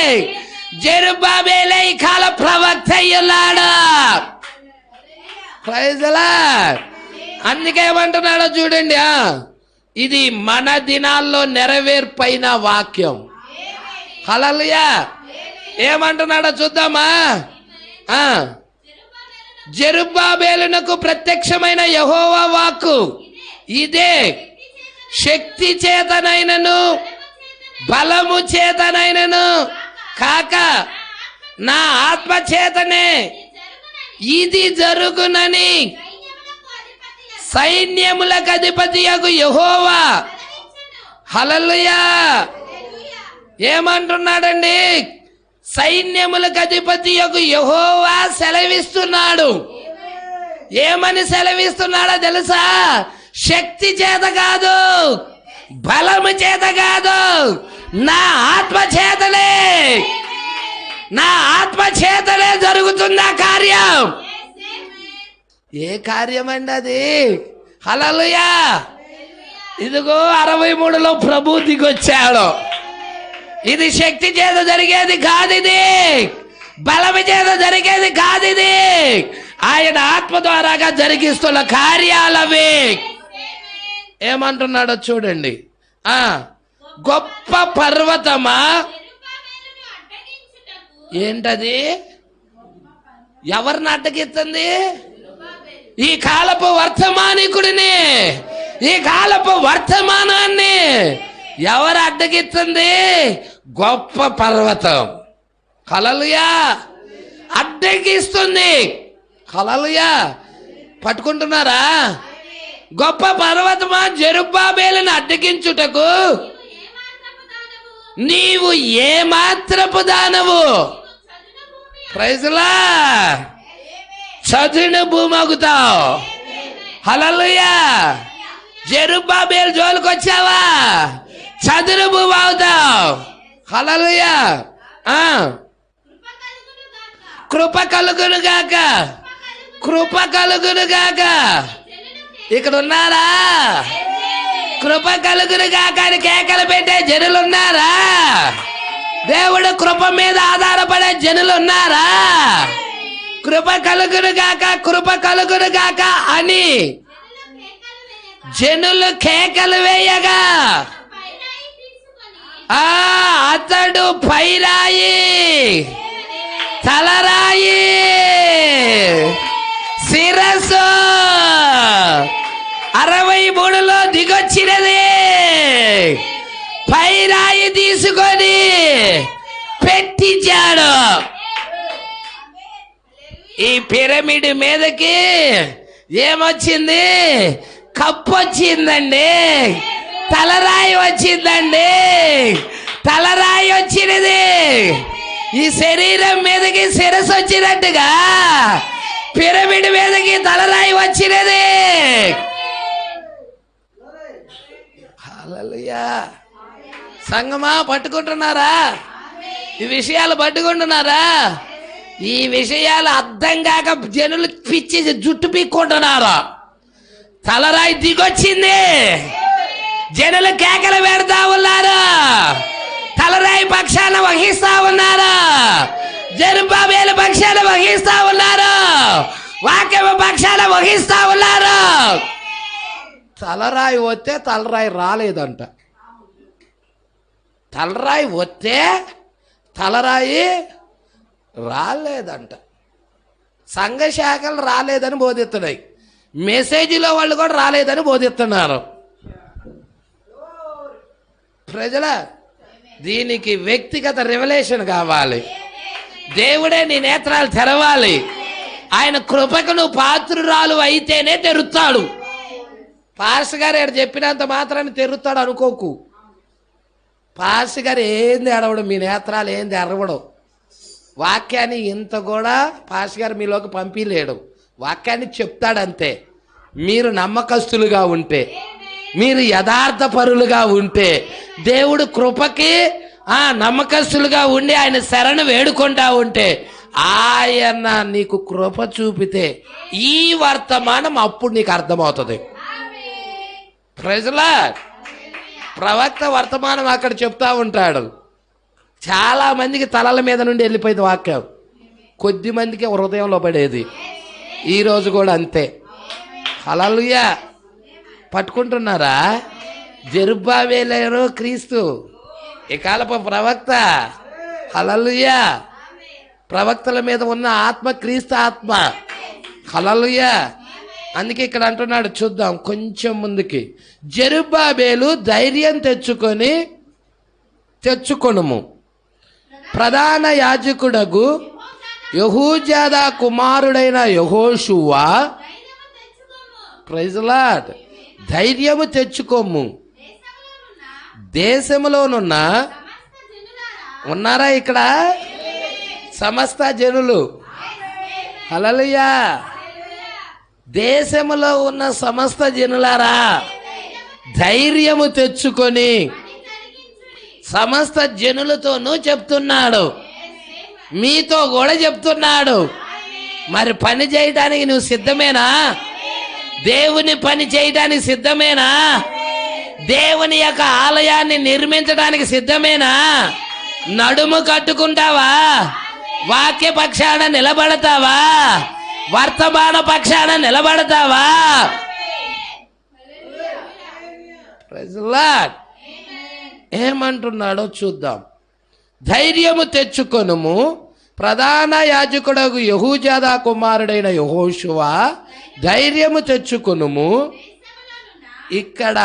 జెరుబ్బాబెలే ఈ కాల ప్రవక్త అయ్యున్నాడు. Praise the Lord. అందుకే ఏమంటున్నాడో చూడండి, ఇది మన దినాల్లో నెరవేర్పైన వాక్యం. హల్లెలూయా. ఏమంటున్నాడో చూద్దామా? జెరుబ్బాబెలునకు ప్రత్యక్షమైన యెహోవా వాక్కు ఇదే, శక్తి చేతనైనను బలము చేతనైనను కాక నా ఆత్మ చేతనే ఇది జరుగునని సైన్యములకు అధిపతియగు యెహోవా. హల్లెలూయా. ఏమంటున్నాడండి? సైన్యములకు అధిపతియగు యెహోవా సెలవిస్తున్నాడు. ఏమని సెలవిస్తున్నాడో తెలుసా? శక్తి చేత కాదు, బలము చేత కాదు, నా ఆత్మ చేతనే, నా ఆత్మ చేతనే జరుగుతున్న కార్యం. ఏ కార్యం అండి అది? హల్లెలూయా. ఇదిగో 63లో ప్రభు దిగొచ్చాడు. ఇది శక్తి చేత జరిగేది కాదు, ఇది బలము చేత జరిగేది కాదు, ఇది ఆయన ఆత్మ ద్వారాగా జరిగిస్తున్న కార్యాలవి. ఏమంటున్నాడో చూడండి. గొప్ప పర్వతమా. ఏంటది? ఎవరిని అడ్డగిస్తుంది? ఈ కాలపు వర్తమానికుడిని, ఈ కాలపు వర్తమానాన్ని ఎవరు అడ్డగిస్తుంది? గొప్ప పర్వతం. హల్లెలూయా. అడ్డగిస్తుంది. హల్లెలూయా. పట్టుకుంటున్నారా? గొప్ప పర్వతమా, జెరుబ్బాబెలును అడ్డగించుటకు నీవు ఏ మాత్రపు దానవు? Praise the Lord. చదును భూమగుతావు. హల్లెలూయా. జెరుబ్బాబెలు జోలికి వచ్చావా, చదును భూమి అవుతావు. హల్లెలూయా. కృప కలుగును గాక, కృప కలుగును గాక. ఇక్కడ ఉన్నారా? కృప కలుగును గాక అని కేకలు పెట్టే జనులు ఉన్నారా? దేవుడు కృప మీద ఆధారపడే జనులు ఉన్నారా? కృప కలుగును గాక, కృప కలుగును గాక అని జనులు కేకలు వేయగా అతడు పైరాయి, తలరాయి, శిరస్సు 63లో దిగొచ్చినది. పైరాయి తీసుకొని పెట్టించాడు. ఈ పిరమిడ్ మీదకి ఏమొచ్చింది? కప్పు వచ్చిందండి. తలరాయి వచ్చిందండి. తలరాయి వచ్చినది. ఈ శరీరం మీదకి శిరస్సు వచ్చినట్టుగా పిరమిడ్ మీదకి తలరాయి వచ్చినది. హల్లెలూయా. సంగమా పట్టుకుంటున్నారా? ఈ విషయాలు పట్టుకుంటున్నారా? ఈ విషయాలు అర్థం కాక జనులు పిచ్చి జుట్టు పీక్కుంటున్నారు. తలరాయి దిగొచ్చింది. జనులు కేకలు పెడతా ఉన్నారు. తలరాయి పక్షాన వహిస్తా ఉన్నారు. జెరుబ్బాబెలు పక్షాన వహిస్తా ఉన్నారు. వాక్యము పక్షాన వహిస్తా ఉన్నారు. తలరాయి వస్తే తలరాయి రాలేదంట. తలరాయి వస్తే తలరాయి రాలేదంట. సంఘ శాఖలు రాలేదని బోధిస్తున్నాయి. మెసేజ్లో వాళ్ళు కూడా రాలేదని బోధిస్తున్నారు. ప్రజల దీనికి వ్యక్తిగత రెవల్యూషన్ కావాలి. దేవుడే నీ నేత్రాలు తెరవాలి. ఆయన కృపకు నువ్వు పాత్రురాలు అయితేనే తెరుస్తాడు. పాస్టర్ గారు ఏడు చెప్పినంత మాత్రాన్ని తెరుస్తాడు అనుకోకు. పాస్టర్ గారు ఏంది ఎడవడం, మీ నేత్రాలు ఏంది ఎరవడం. వాక్యాన్ని ఇంత కూడా పాస్ గారు మీలోకి పంపిలేడు. వాక్యాన్ని చెప్తాడంతే. మీరు నమ్మకస్తులుగా ఉంటే, మీరు యథార్థ పరులుగా ఉంటే, దేవుడు కృపకి నమ్మకస్తులుగా ఉండి ఆయన శరణు వేడుకుంటా ఉంటే, ఆయన నీకు కృప చూపితే ఈ వర్తమానం అప్పుడు నీకు అర్థమవుతుంది. Praise Lord. ప్రవక్త వర్తమానం అక్కడ చెప్తా ఉంటాడు. చాలా మందికి తలల మీద నుండి వెళ్ళిపోయింది వాక్యం, కొద్ది మందికి హృదయంలో పడేది. ఈరోజు కూడా అంతే. హల్లెలూయా. పట్టుకుంటున్నారా? జెరుబ్బాబెలు క్రీస్తు, ఈ కాలపు ప్రవక్త. హల్లెలూయా. ప్రవక్తల మీద ఉన్న ఆత్మ క్రీస్తు ఆత్మ. హల్లెలూయా. అందుకే ఇక్కడ అంటున్నాడు, చూద్దాం కొంచెం ముందుకి. జెరుబ్బాబెలు ధైర్యం తెచ్చుకొనుము, ప్రధాన యాజకుడగు యెహోజాదా కుమారుడైన యెహోషువ. Praise Lord. ధైర్యము తెచ్చుకోము. దేశములోనున్న ఉన్నారా ఇక్కడ సమస్త జనులు? హల్లెలూయా. దేశములో ఉన్న సమస్త జనులారా, ధైర్యము తెచ్చుకొని సమస్త జనులతోనూ చెప్తున్నాడు, మీతో కూడా చెప్తున్నాడు. మరి పని చేయడానికి నువ్వు సిద్ధమేనా? దేవుని పని చేయడానికి సిద్ధమేనా? దేవుని యొక్క ఆలయాన్ని నిర్మించడానికి సిద్ధమేనా? నడుము కట్టుకుంటావా? వాక్య పక్షాన నిలబడతావా? వర్తమాన పక్షాన నిలబడతావా? Praise lord. ఏమంటున్నాడో చూద్దాం. ధైర్యము తెచ్చుకొనుము, ప్రధాన యాజకుడగు యెహోజాదా కుమారుడైన యెహోషువ. ధైర్యము తెచ్చుకొనుము. ఇక్కడ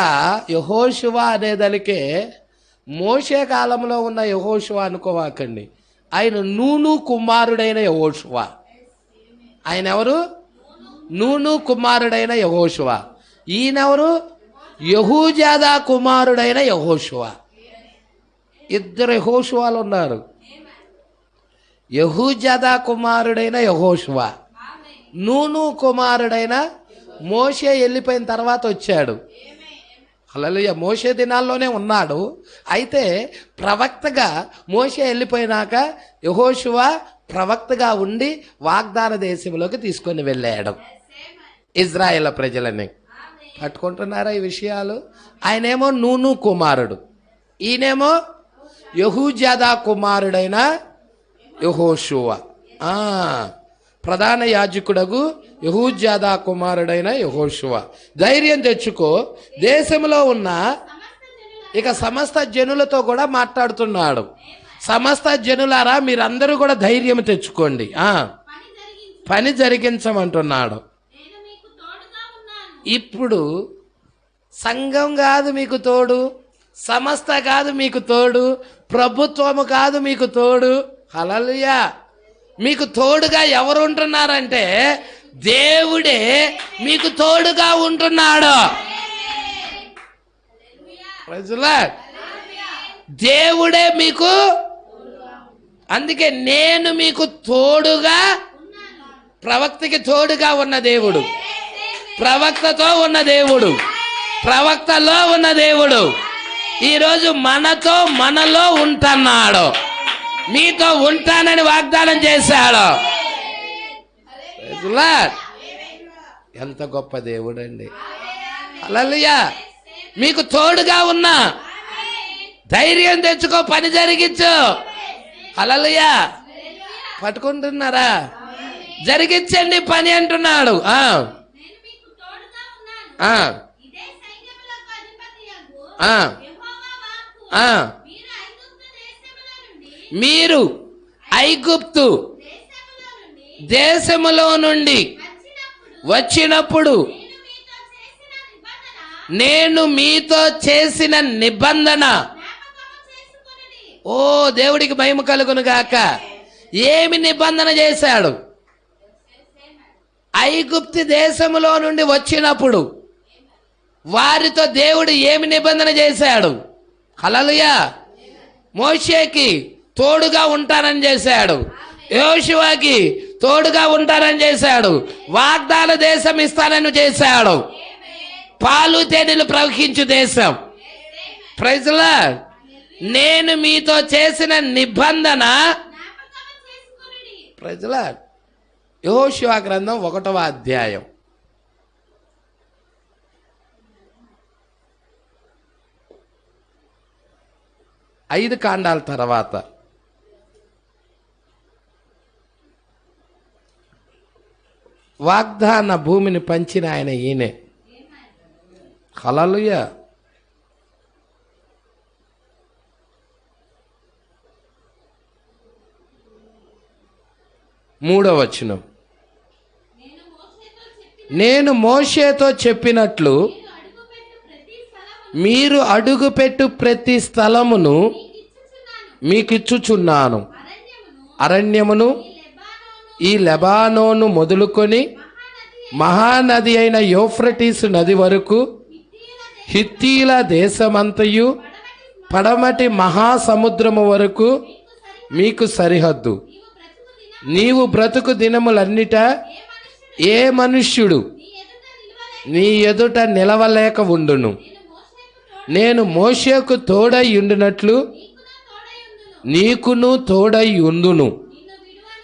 యెహోషువ అనేదానికే మోషే కాలంలో ఉన్న యెహోషువ అనుకోవాకండి. ఆయన నూను కుమారుడైన యెహోషువ. ఆయన ఎవరు? నూను కుమారుడైన యెహోషువ. ఈయనెవరు? యెహోజాదా కుమారుడైన యెహోషువ. ఇద్దరు యెహోషువాలు ఉన్నారు. యెహోజాదా కుమారుడైన యెహోషువ, నూను కుమారుడైన మోషే వెళ్ళిపోయిన తర్వాత వచ్చాడు. హల్లెలూయా. మోషే దినాల్లోనే ఉన్నాడు. అయితే ప్రవక్తగా మోషే వెళ్ళిపోయినాక యెహోషువ ప్రవక్తగా ఉండి వాగ్దాన దేశంలోకి తీసుకొని వెళ్ళాడు ఇజ్రాయేల్ ప్రజలని. పట్టుకుంటున్నారా ఈ విషయాలు? ఆయనేమో నూను కుమారుడు, ఈయనేమో యెహోజాదా కుమారుడైన యెహోషువ. ప్రధాన యాజకుడగు యెహోజాదా కుమారుడైన యెహోషువ. ధైర్యం తెచ్చుకో, దేశంలో ఉన్న ఇక సమస్త జనులతో కూడా మాట్లాడుతున్నాడు. సమస్త జనులారా, మీరందరూ కూడా ధైర్యం తెచ్చుకోండి, పని జరిగించమంటున్నాడు. ఇప్పుడు సంఘం కాదు మీకు తోడు, సమస్త కాదు మీకు తోడు, ప్రభుత్వము కాదు మీకు తోడు. హల్లెలూయా. మీకు తోడుగా ఎవరు ఉంటున్నారంటే దేవుడే మీకు తోడుగా ఉంటున్నాడు. దేవుడే మీకు. అందుకే నేను మీకు తోడుగా, ప్రవక్తకి తోడుగా ఉన్న దేవుడు, ప్రవక్తతో ఉన్న దేవుడు, ప్రవక్తలో ఉన్న దేవుడు ఈరోజు మనలో ఉంటున్నాడు. మీతో ఉంటానని వాగ్దానం చేశాడు. ఎంత గొప్ప దేవుడు అండి. హల్లెలూయా. మీకు తోడుగా ఉన్నా, ధైర్యం తెచ్చుకో, పని జరిగించు. హల్లెలూయా. పట్టుకుంటున్నారా? జరిగించండి పని అంటున్నాడు. మీరు ఐగుప్తు దేశములో నుండి వచ్చినప్పుడు నేను మీతో చేసిన నిబంధన. ఓ దేవుడికి మహిమ కలుగును గాక. ఏమి నిబంధన చేశాడు? ఐగుప్తు దేశములో నుండి వచ్చినప్పుడు వారితో దేవుడు ఏమి నిబంధన చేశాడు? హల్లెలూయా. మోషేకి తోడుగా ఉంటానని చేశాడు. యోషువకి తోడుగా ఉంటానని చేశాడు. వాగ్దాన దేశం ఇస్తానని చేశాడు. పాలు తేనెలు ప్రవహించు దేశం. Praise the Lord. నేను మీతో చేసిన నిబంధన. Praise the Lord. యెహోషువ గ్రంథం 1వ అధ్యాయం. ఐదు కాండాల తర్వాత వాగ్దాన భూమిని పంచిన ఆయన ఈయనే. హల్లెలూయా. మూడవ వచనం. నేను మోషేతో చెప్పినట్లు మీరు అడుగుపెట్టు ప్రతి స్థలమును మీకిచ్చుచున్నాను. అరణ్యమును, ఈ లెబానోను మొదలుకొని మహానది అయిన యూఫ్రటీసు నది వరకు, హిత్తీల దేశమంతయు పడమటి మహాసముద్రము వరకు మీకు సరిహద్దు. నీవు బ్రతుకు దినములన్నిట ఏ మనుష్యుడు నీ ఎదుట నిలవలేక ఉండును. నేను మోషేకు తోడై ఉండినట్లు నీకును తోడై ఉందును.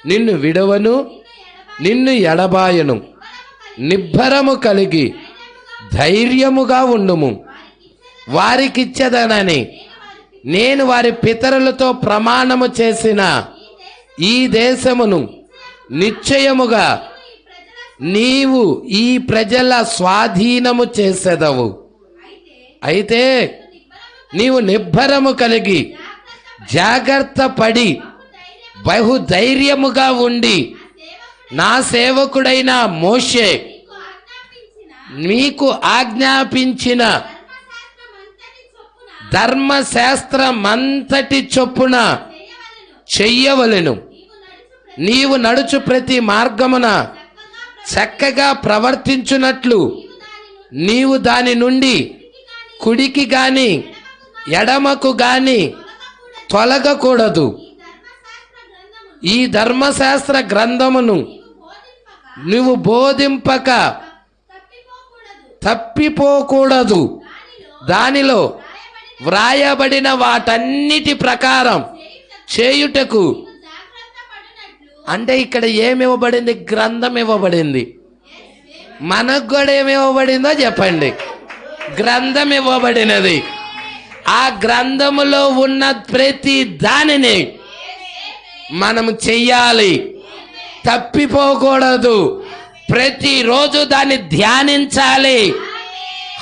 నిన్ను విడవను, నిన్ను ఎడబాయను. నిబ్బరము కలిగి ధైర్యముగా ఉండుము. వారికిచ్చేదనని నేను వారి పితరులతో ప్రమాణము చేసిన ఈ దేశమును నిశ్చయముగా నీవు ఈ ప్రజల స్వాధీనము చేసేదవు. అయితే నీవు నిబ్బరము కలిగి జాగ్రత్త పడి బహుధైర్యముగా ఉండి నా సేవకుడైన మోషే మీకు ఆజ్ఞాపించిన ధర్మశాస్త్రమంతటి చొప్పున చెయ్యవలెను. నీవు నడుచు ప్రతి మార్గమున చక్కగా ప్రవర్తించున్నట్లు నీవు దాని నుండి కుడికి గాని ఎడమకు గాని తొలగకూడదు. ఈ ధర్మశాస్త్ర గ్రంథమును నువ్వు బోధింపక తప్పిపోకూడదు. దానిలో వ్రాయబడిన వాటన్నిటి ప్రకారం చేయుటకు. అంటే ఇక్కడ ఏమి ఇవ్వబడింది? గ్రంథం ఇవ్వబడింది. మనకు కూడా ఏమి ఇవ్వబడిందో చెప్పండి. గ్రంథం ఇవ్వబడినది. ఆ గ్రంథములో ఉన్న ప్రతి దానిని మనం చెయ్యాలి, తప్పిపోకూడదు. ప్రతిరోజు దాన్ని ధ్యానించాలి.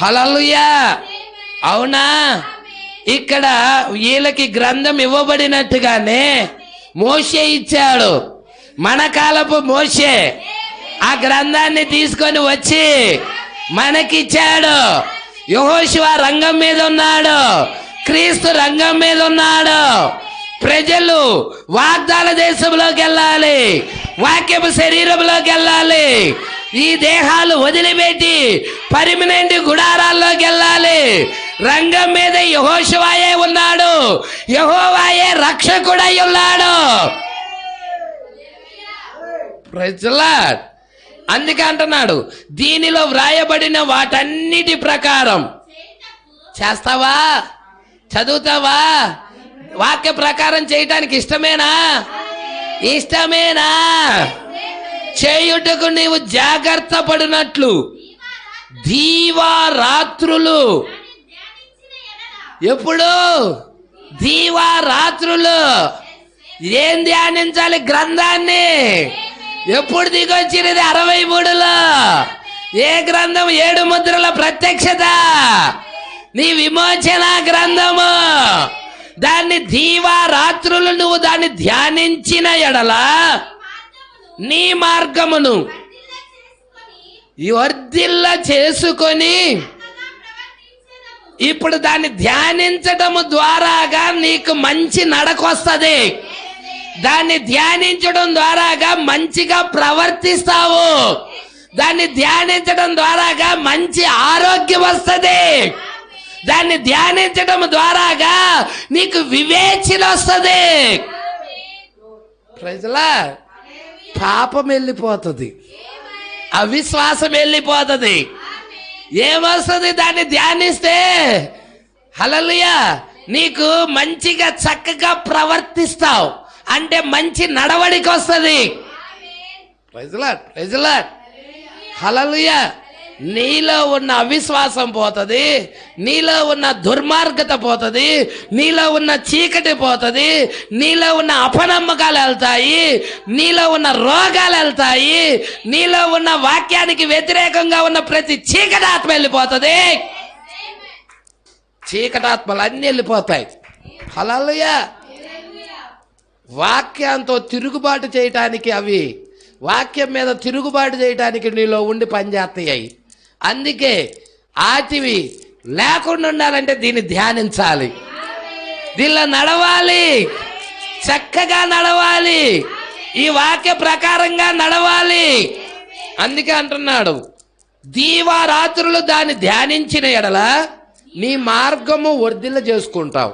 హల్లెలూయా. అవునా? ఇక్కడ వీళ్ళకి గ్రంథం ఇవ్వబడినట్టుగానే మోషే ఇచ్చాడు. మన కాలపు మోషే ఆ గ్రంథాన్ని తీసుకొని వచ్చి మనకిచ్చాడు. యెహోషువ రంగం మీద ఉన్నాడు, క్రీస్తు రంగం మీద ఉన్నాడు. ప్రజలు వాగ్దాన దేశంలోకి వెళ్ళాలి, వాక్యపు శరీరంలోకి వెళ్ళాలి. ఈ దేహాలు వదిలిపెట్టి పర్మనెంట్ గుడారాల్లోకి వెళ్ళాలి. రంగం మీద యెహోషువాయే ఉన్నాడు, యెహోవాయే రక్షకుడై ఉన్నాడు. Praise the Lord. అందుకే అంటున్నాడు, దీనిలో వ్రాయబడిన వాటన్నిటి ప్రకారం చేస్తావా? చదువుతావా? వాక్య ప్రకారం చేయటానికి ఇష్టమేనా? ఇష్టమేనా? చేయుటకు నీవు జాగ్రత్త పడినట్లు దీవారాత్రులు. ఎప్పుడు? దీవారాత్రులు. ఏం ధ్యానించాలి? గ్రంథాన్ని. ఎప్పుడు దిగొచ్చినది? 63లో. ఏ గ్రంథం? 7 ముద్రల ప్రత్యక్షత, నీ విమోచన గ్రంథము. దాన్ని దీవారాత్రులు నువ్వు దాన్ని ధ్యానించిన ఎడల నీ మార్గమును వర్ధిల్ల చేసుకొని, ఇప్పుడు దాన్ని ధ్యానించటము ద్వారాగా నీకు మంచి నడకొస్తుంది. దాన్ని ధ్యానించడం ద్వారాగా మంచిగా ప్రవర్తిస్తావు. దాన్ని ధ్యానించడం ద్వారాగా మంచి ఆరోగ్యం వస్తుంది. దాన్ని ధ్యానించడం ద్వారాగా నీకు వివేచన వస్తుంది. ప్రజలా పాపం వెళ్ళిపోతుంది, అవిశ్వాసం వెళ్ళిపోతుంది. ఏమొస్తుంది దాన్ని ధ్యానిస్తే? హల్లెలూయా, నీకు మంచిగా చక్కగా ప్రవర్తిస్తావు అంటే మంచి నడవడిక వస్తుంది. ప్రజలా హల్లెలూయా, నీలో ఉన్న అవిశ్వాసం పోతుంది, నీలో ఉన్న దుర్మార్గత పోతుంది, నీలో ఉన్న చీకటి పోతుంది, నీలో ఉన్న అపనమ్మకాలు వెళ్తాయి, నీలో ఉన్న రోగాలు వెళ్తాయి, నీలో ఉన్న వాక్యానికి వ్యతిరేకంగా ఉన్న ప్రతి చీకటాత్మ వెళ్ళిపోతుంది. చీకటాత్మలు అన్నీ వెళ్ళిపోతాయి. హల్లెలూయా, వాక్యంతో తిరుగుబాటు చేయటానికి, అవి వాక్యం మీద తిరుగుబాటు చేయటానికి నీలో ఉండి పనిచేస్తాయి. అందుకే ఆటివి లేకుండా ఉండాలంటే దీన్ని ధ్యానించాలి, దీనిలో నడవాలి, చక్కగా నడవాలి, ఈ వాక్య ప్రకారంగా నడవాలి. అందుకే అంటున్నాడు, దీవారాత్రులు దాన్ని ధ్యానించిన ఎడల నీ మార్గము వర్ధిల్ల చేసుకుంటావు.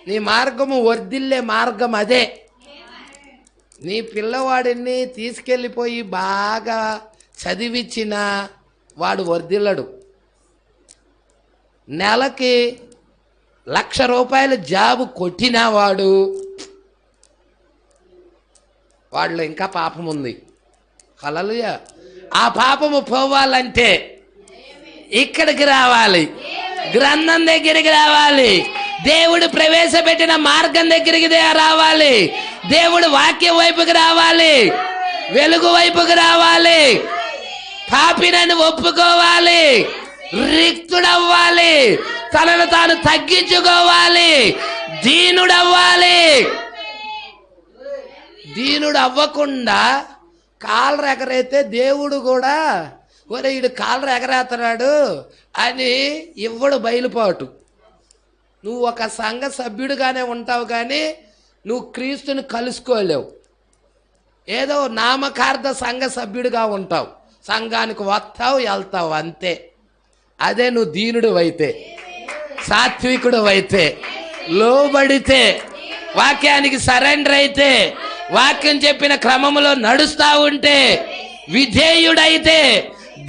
నీ మార్గము వర్ధిల్లే మార్గం అదే. నీ పిల్లవాడిని తీసుకెళ్ళిపోయి బాగా చదివించిన వాడు వర్ధిల్లడు. నెలకి 1,00,000 రూపాయలు జాబు కొట్టిన వాడిలో ఇంకా పాపం ఉంది. హల్లెలూయా, ఆ పాపము పోవాలంటే ఇక్కడికి రావాలి, గ్రంథం దగ్గరికి రావాలి, దేవుడు ప్రవేశపెట్టిన మార్గం దగ్గరికి రావాలి, దేవుడు వాక్యం వైపుకి రావాలి, వెలుగు వైపుకి రావాలి, పాపినని ఒప్పుకోవాలి, రిక్తుడవ్వాలి, తనను తాను తగ్గించుకోవాలి, దీనుడవ్వాలి. దీనుడు అవ్వకుండా కాలరు ఎగరైతే దేవుడు కూడా ఒరే వీడు కాలరు ఎగరేస్తున్నాడు అని ఇవ్వడు బయలుపాటు. నువ్వు ఒక సంఘ సభ్యుడిగానే ఉంటావు కానీ నువ్వు క్రీస్తుని కలుసుకోలేవు. ఏదో నామకార్థ సంఘ సభ్యుడిగా ఉంటావు, సంఘానికి వస్తావు వెళ్తావు అంతే. అదే నువ్వు దీనుడు అయితే, సాత్వికుడు అయితే, లోబడితే, వాక్యానికి సరెండర్ అయితే, వాక్యం చెప్పిన క్రమంలో నడుస్తా ఉంటే, విధేయుడైతే,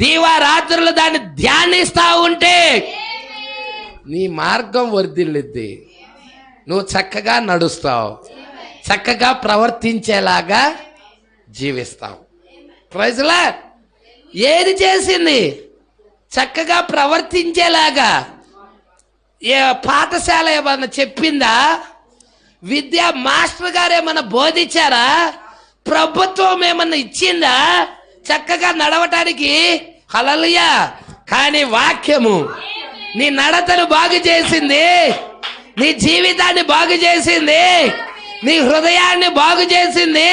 దీవారాత్రులు దాన్ని ధ్యానిస్తా ఉంటే నీ మార్గం వర్ధిల్లుద్ది. నువ్వు చక్కగా నడుస్తావు, చక్కగా ప్రవర్తించేలాగా జీవిస్తావు. Praise lord. ఏది చేసింది? చక్కగా ప్రవర్తించేలాగా. ఏ పాఠశాల ఏమన్నా చెప్పిందా? విద్యా మాస్టర్ గారు ఏమన్నా బోధించారా? ప్రభుత్వం ఏమన్నా ఇచ్చిందా చక్కగా నడవటానికి? హల్లెలూయా. కానీ వాక్యము నీ నడతను బాగు చేసింది, నీ జీవితాన్ని బాగు చేసింది, నీ హృదయాన్ని బాగు చేసింది,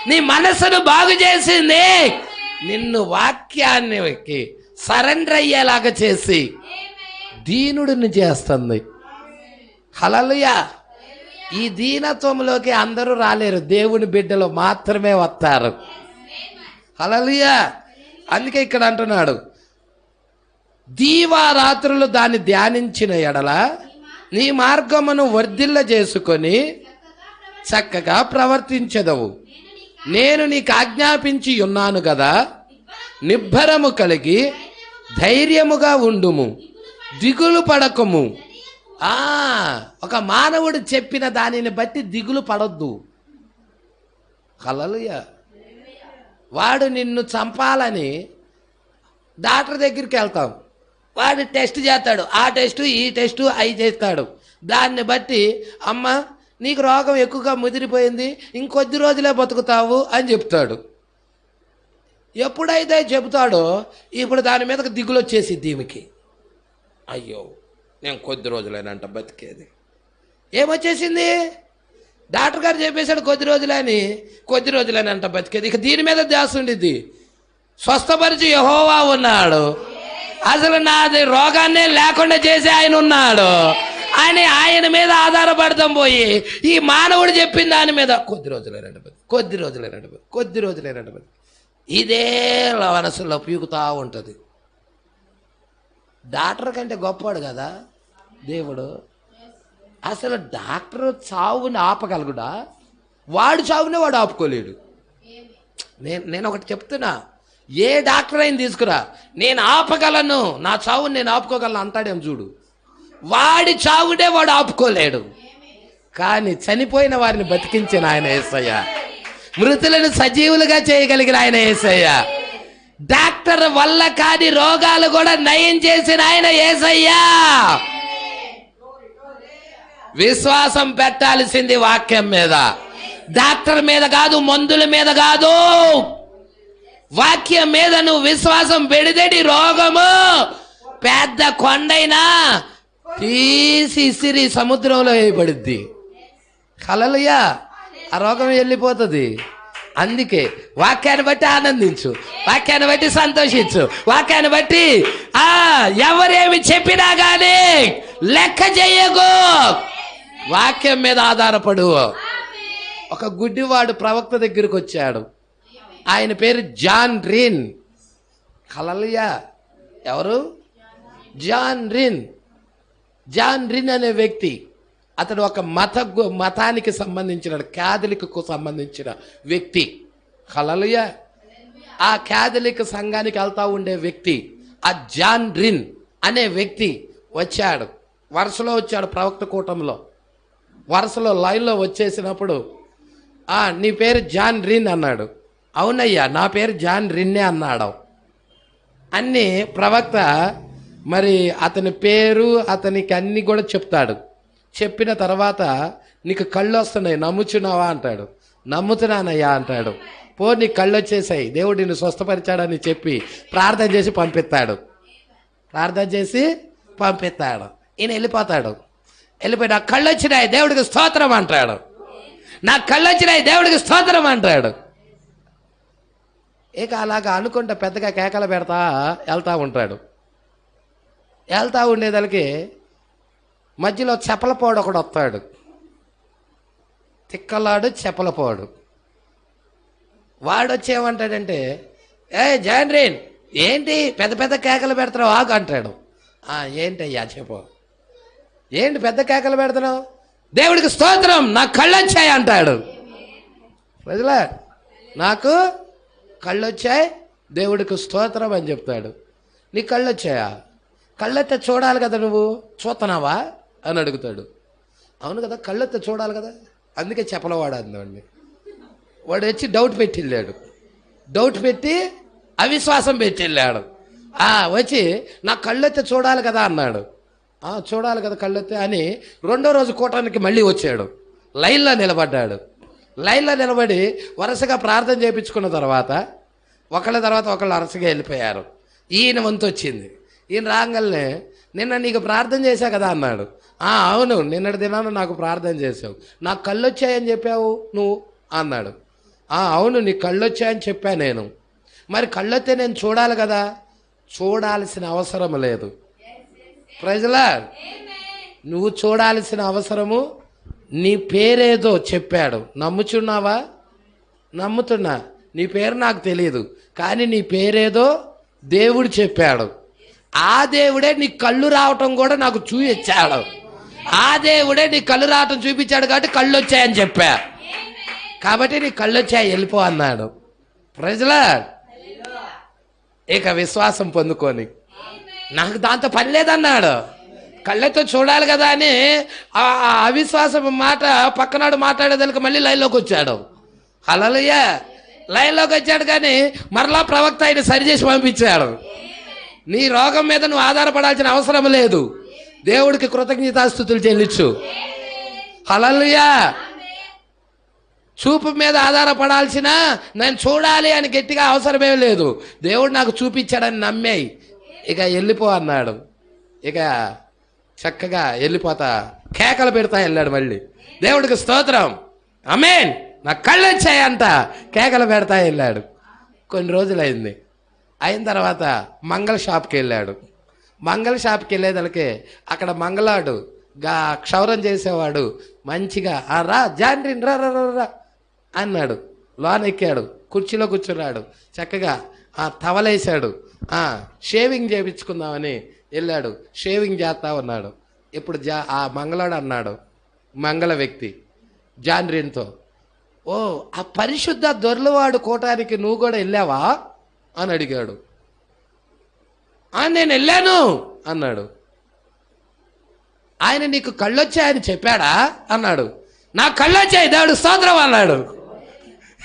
నీ మనసును బాగు చేసింది, నిన్ను వాక్యానికి సరెండర్ అయ్యేలాగా చేసి దీనుడిని చేస్తుంది. హల్లెలూయా. ఈ దీనత్వంలోకి అందరూ రాలేరు, దేవుని బిడ్డలు మాత్రమే వస్తారు. హల్లెలూయా. అందుకే ఇక్కడ అంటున్నాడు, దీవారాత్రులు దాన్ని ధ్యానించిన ఎడల నీ మార్గమును వర్ధిల్ల చేసుకొని చక్కగా ప్రవర్తించదవు. నేను నీకు ఆజ్ఞాపించి ఉన్నాను కదా, నిబ్బరము కలిగి ధైర్యముగా ఉండుము, దిగులు పడకము. ఒక మానవుడు చెప్పిన దానిని బట్టి దిగులు పడొద్దు. హల్లెలూయా. వాడు నిన్ను చంపాలని డాక్టర్ దగ్గరికి వెళ్తాం, వాడు టెస్ట్ చేస్తాడు, ఆ టెస్టు ఈ టెస్టు అవి చేస్తాడు. దాన్ని బట్టి అమ్మ నీకు రోగం ఎక్కువగా ముదిరిపోయింది, ఇంకొద్ది రోజులే బతుకుతావు అని చెప్తాడు. ఎప్పుడైతే చెబుతాడో ఇప్పుడు దాని మీదకి దిగులు వచ్చేసి దీనికి, అయ్యో నేను కొద్ది రోజులేనంట బతికేది. ఏమొచ్చేసింది? డాక్టర్ గారు చెప్పేశాడు కొద్ది రోజులని, కొద్ది రోజులేనంట బతికేది. ఇక దీని మీద ధ్యాస ఉండిద్ది. స్వస్థపరిచి యెహోవా ఉన్నాడు, అసలు నాది రోగాన్నే లేకుండా చేసి ఆయన ఉన్నాడు అని ఆయన మీద ఆధారపడతాం పోయి ఈ మానవుడు చెప్పిన దాని మీద కొద్ది రోజులేనంట బతికి, కొద్ది రోజులేనంట బతికి, కొద్ది రోజులేనంట బతికి, ఇదే మనసులో పీకుతా ఉంటుంది. డాక్టర్ కంటే గొప్పవాడు కదా దేవుడు. అసలు డాక్టర్ చావుని ఆపగలుగుడా? వాడు చావునే వాడు ఆపుకోలేడు. నేను ఒకటి చెప్తున్నా, ఏ డాక్టర్ అయినా తీసుకురా, నేను ఆపగలను, నా చావుని నేను ఆపుకోగలను అంటాడేమో చూడు, వాడి చావునే వాడు ఆపుకోలేడు. కానీ చనిపోయిన వారిని బతికించిన ఆయన యేసయ్య, మృతులను సజీవులుగా చేయగలిగిన ఆయన యేసయ్య, డాక్టర్ వల్ల కాని రోగాలు కూడా నయం చేసిన ఆయన యేసయ్య. విశ్వాసం పెట్టాల్సింది వాక్యం మీద, డాక్టర్ మీద కాదు, మందుల మీద కాదు, వాక్యం మీద నువ్వు విశ్వాసం పెడితే నీ రోగము పెద్ద కొండైనా తీసి ఇసిరి సముద్రంలో వేయబడిద్ది. హల్లెలూయా, ఆ రోగం వెళ్ళిపోతుంది. అందుకే వాక్యాన్ని బట్టి ఆనందించు, వాక్యాన్ని బట్టి సంతోషించు, వాక్యాన్ని బట్టి ఎవరేమి చెప్పినా కానీ లెక్క చెయ్యకు, వాక్యం మీద ఆధారపడు. ఒక గుడ్డివాడు ప్రవక్త దగ్గరికి వచ్చాడు, ఆయన పేరు జాన్ రిన్. హల్లెలూయా, ఎవరు? John Rin. జాన్ రిన్ అనే వ్యక్తి, అతడు ఒక మతానికి సంబంధించిన, క్యాథలిక్కు సంబంధించిన వ్యక్తి. హల్లెలూయా, ఆ క్యాథలిక్ సంఘానికి వెళ్తా ఉండే వ్యక్తి, ఆ జాన్ రిన్ అనే వ్యక్తి వచ్చాడు, వరుసలో వచ్చాడు, ప్రవక్త కూటంలో వరుసలో లైన్లో వచ్చేసినప్పుడు, నీ పేరు జాన్ రిన్ అన్నాడు. అవునయ్యా, నా పేరు జాన్ రిన్నే అన్నాడు. అన్ని ప్రవక్త మరి అతని పేరు, అతనికి అన్ని కూడా చెప్తాడు. చెప్పిన తర్వాత, నీకు కళ్ళు వస్తున్నాయి, నమ్ముచున్నావా అంటాడు. నమ్ముతున్నానయ్యా అంటాడు. పో, నీకు కళ్ళు వచ్చేసాయి, దేవుడు నిన్ను స్వస్థపరిచాడని చెప్పి ప్రార్థన చేసి పంపిస్తాడు. ప్రార్థన చేసి పంపిస్తాడు. ఈయన వెళ్ళిపోతాడు. వెళ్ళిపోయి, నాకు కళ్ళు వచ్చినాయి, దేవుడికి స్తోత్రం అంటాడు. నాకు కళ్ళు వచ్చినాయి, దేవుడికి స్తోత్రం అంటాడు. ఇక అలాగా అనుకుంటా పెద్దగా కేకలు పెడతా వెళ్తా ఉంటాడు. వెళ్తా ఉండేదానికి మధ్యలో చెపలపోడు ఒకడు వస్తాడు, తిక్కలాడు చెపలపోడు. వాడు వచ్చేమంటాడంటే, జాన్ రిన్, ఏంటి పెద్ద పెద్ద కేకలు పెడతావు, ఆగు అంటాడు. ఏంటయ్యా చెప్పు, ఏంటి పెద్ద కేకలు పెడుతున్నావు? దేవుడికి స్తోత్రం, నాకు కళ్ళు వచ్చాయి అంటాడు. ప్రజలా, నాకు కళ్ళు వచ్చాయి, దేవుడికి స్తోత్రం అని చెప్తాడు. నీ కళ్ళు వచ్చాయా? కళ్ళెత్త చూడాలి కదా, నువ్వు చూస్తున్నావా అని అడుగుతాడు. అవును కదా, కళ్ళెత్త చూడాలి కదా, అందుకే చెప్పలవాడు అందండి. వాడు వచ్చి డౌట్ పెట్టి వెళ్ళాడు, డౌట్ పెట్టి అవిశ్వాసం పెట్టి వెళ్ళాడు. వచ్చి నా కళ్ళెత్తి చూడాలి కదా అన్నాడు. చూడాలి కదా కళ్ళెత్తి అని రెండో రోజు కూటానికి మళ్ళీ వచ్చాడు. లైన్లో నిలబడ్డాడు. లైన్లో నిలబడి వరుసగా ప్రార్థన చేయించుకున్న తర్వాత ఒకళ్ళ తర్వాత ఒకళ్ళు వరుసగా వెళ్ళిపోయారు. ఈయన వంతు వచ్చింది. ఈయన రాగానే, నిన్న నీకు ప్రార్థన చేశా కదా అన్నాడు. అవును, నిన్నటి దినాన నాకు ప్రార్థన చేసావు, నాకు కళ్ళు వచ్చాయని చెప్పావు నువ్వు అన్నాడు. అవును, నీ కళ్ళు వచ్చాయని చెప్పా నేను. మరి కళ్ళొత్తే నేను చూడాలి కదా. చూడాల్సిన అవసరం లేదు. ప్రజలా, నువ్వు చూడాల్సిన అవసరము, నీ పేరేదో చెప్పాడు, నమ్ముచున్నావా? నమ్ముతున్నా. నీ పేరు నాకు తెలియదు, కానీ నీ పేరేదో దేవుడు చెప్పాడు. ఆ దేవుడే నీ కళ్ళు రావటం కూడా నాకు చూపించాడు. ఆ దేవుడే నీ కళ్ళు రావటం చూపించాడు కాబట్టి కళ్ళు వచ్చాయని చెప్పా. కాబట్టి నీ కళ్ళు వచ్చాయి, వెళ్ళిపో అన్నాడు. ప్రజలా, ఇక విశ్వాసం పొందుకొని, నాకు దాంతో పని లేదన్నాడు. కళ్ళతో చూడాలి కదా అని ఆ అవిశ్వాసం మాట పక్కనాడు మాట్లాడేదానికి మళ్ళీ లైన్లోకి వచ్చాడు. హల్లెలూయా, లైన్లోకి వచ్చాడు. కానీ మరలా ప్రవక్త ఆయన సరిచేసి పంపించాడు. నీ రోగం మీద నువ్వు ఆధారపడాల్సిన అవసరం లేదు, దేవుడికి కృతజ్ఞతాస్తుతులు చెల్లించు. హల్లెలూయా, చూపు మీద ఆధారపడాల్సిన, నేను చూడాలి అని గట్టిగా అవసరమేం లేదు, దేవుడు నాకు చూపించాడని నమ్మేయి, ఇక వెళ్ళిపో అన్నాడు. ఇక చక్కగా వెళ్ళిపోతా కేకలు పెడతా వెళ్ళాడు. మళ్ళీ దేవుడికి స్తోత్రం, ఆమేన్, నా కళ్ళు వచ్చాయంట, కేకలు పెడతా వెళ్ళాడు. కొన్ని రోజులు అయింది. అయిన తర్వాత మంగళ షాప్కి వెళ్ళాడు. మంగళ షాప్కి వెళ్ళేదానికి అక్కడ మంగళాడు క్షౌరం చేసేవాడు మంచిగా, రా జాన్ రిన్, రా రా రా అన్నాడు. లోన్ ఎక్కాడు, కుర్చీలో కూర్చున్నాడు, చక్కగా తవలేశాడు. షేవింగ్ చేయించుకుందామని వెళ్ళాడు. షేవింగ్ చేస్తా ఉన్నాడు. ఇప్పుడు ఆ మంగళాడు అన్నాడు, మంగళ వ్యక్తి జాన్ రిన్తో, ఓ, ఆ పరిశుద్ధ దొర్లవాడు కోటానికి నువ్వు కూడా వెళ్ళావా అని అడిగాడు. నేను వెళ్ళాను అన్నాడు. ఆయన నీకు కళ్ళొచ్చాయని చెప్పాడా అన్నాడు. నాకు కళ్ళొచ్చాయి దేవుడు స్తోత్రం అన్నాడు.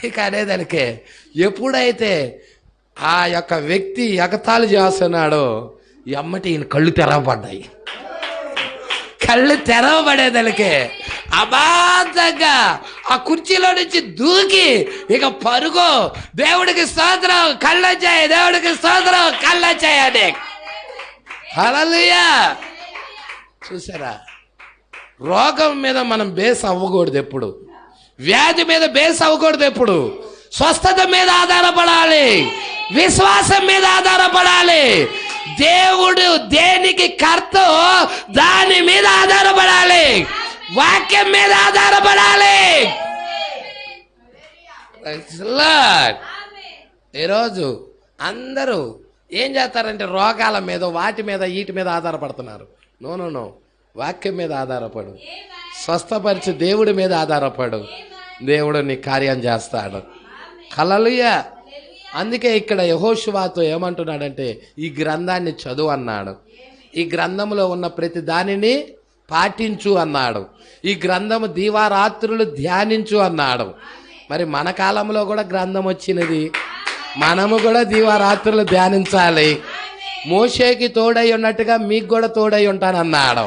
ఇక అనేదానికే ఎప్పుడైతే ఆ యొక్క వ్యక్తి ఎగతాళి చేస్తున్నాడో ఎమ్మటి ఈయన కళ్ళు తెరవబడ్డాయి. కళ్ళు తెరవబడేదానికే అబాధంగా ఆ కుర్చీలో నుంచి దూకి ఇక పరుగు, దేవుడికి స్తోత్రం కళ్ళొచ్చాయి, దేవుడికి స్తోత్రం కళ్ళొచ్చాయి అని. హల్లెలూయా. చూసారా, రోగం మీద మనం బేస్ అవ్వకూడదు ఎప్పుడు, వ్యాధి మీద బేస్ అవ్వకూడదు ఎప్పుడు. స్వస్థత మీద ఆధారపడాలి, విశ్వాసం మీద ఆధారపడాలి. దేవుడు దేనికి కర్త దాని మీద ఆధారపడాలి, వాక్యం మీద ఆధారపడాలి. ఈరోజు అందరూ ఏం చేస్తారంటే రోగాల మీద వాటి మీద వీటి మీద ఆధారపడుతున్నారు. నో, వాక్యం మీద ఆధారపడు, స్వస్థపరిచి దేవుడి మీద ఆధారపడు, దేవుడు నీ కార్యం చేస్తాడు. హల్లెలూయా. అందుకే ఇక్కడ యెహోషువతో ఏమంటున్నాడంటే ఈ గ్రంథాన్ని చదువు అన్నాడు, ఈ గ్రంథంలో ఉన్న ప్రతి దానిని పాటించు అన్నాడు, ఈ గ్రంథము దీవారాత్రులు ధ్యానించు అన్నాడు. మరి మన కాలంలో కూడా గ్రంథం వచ్చినది, మనము కూడా దీవారాత్రులు ధ్యానించాలి. మోషేకి తోడై ఉన్నట్టుగా మీకు కూడా తోడై ఉంటానన్నాడు,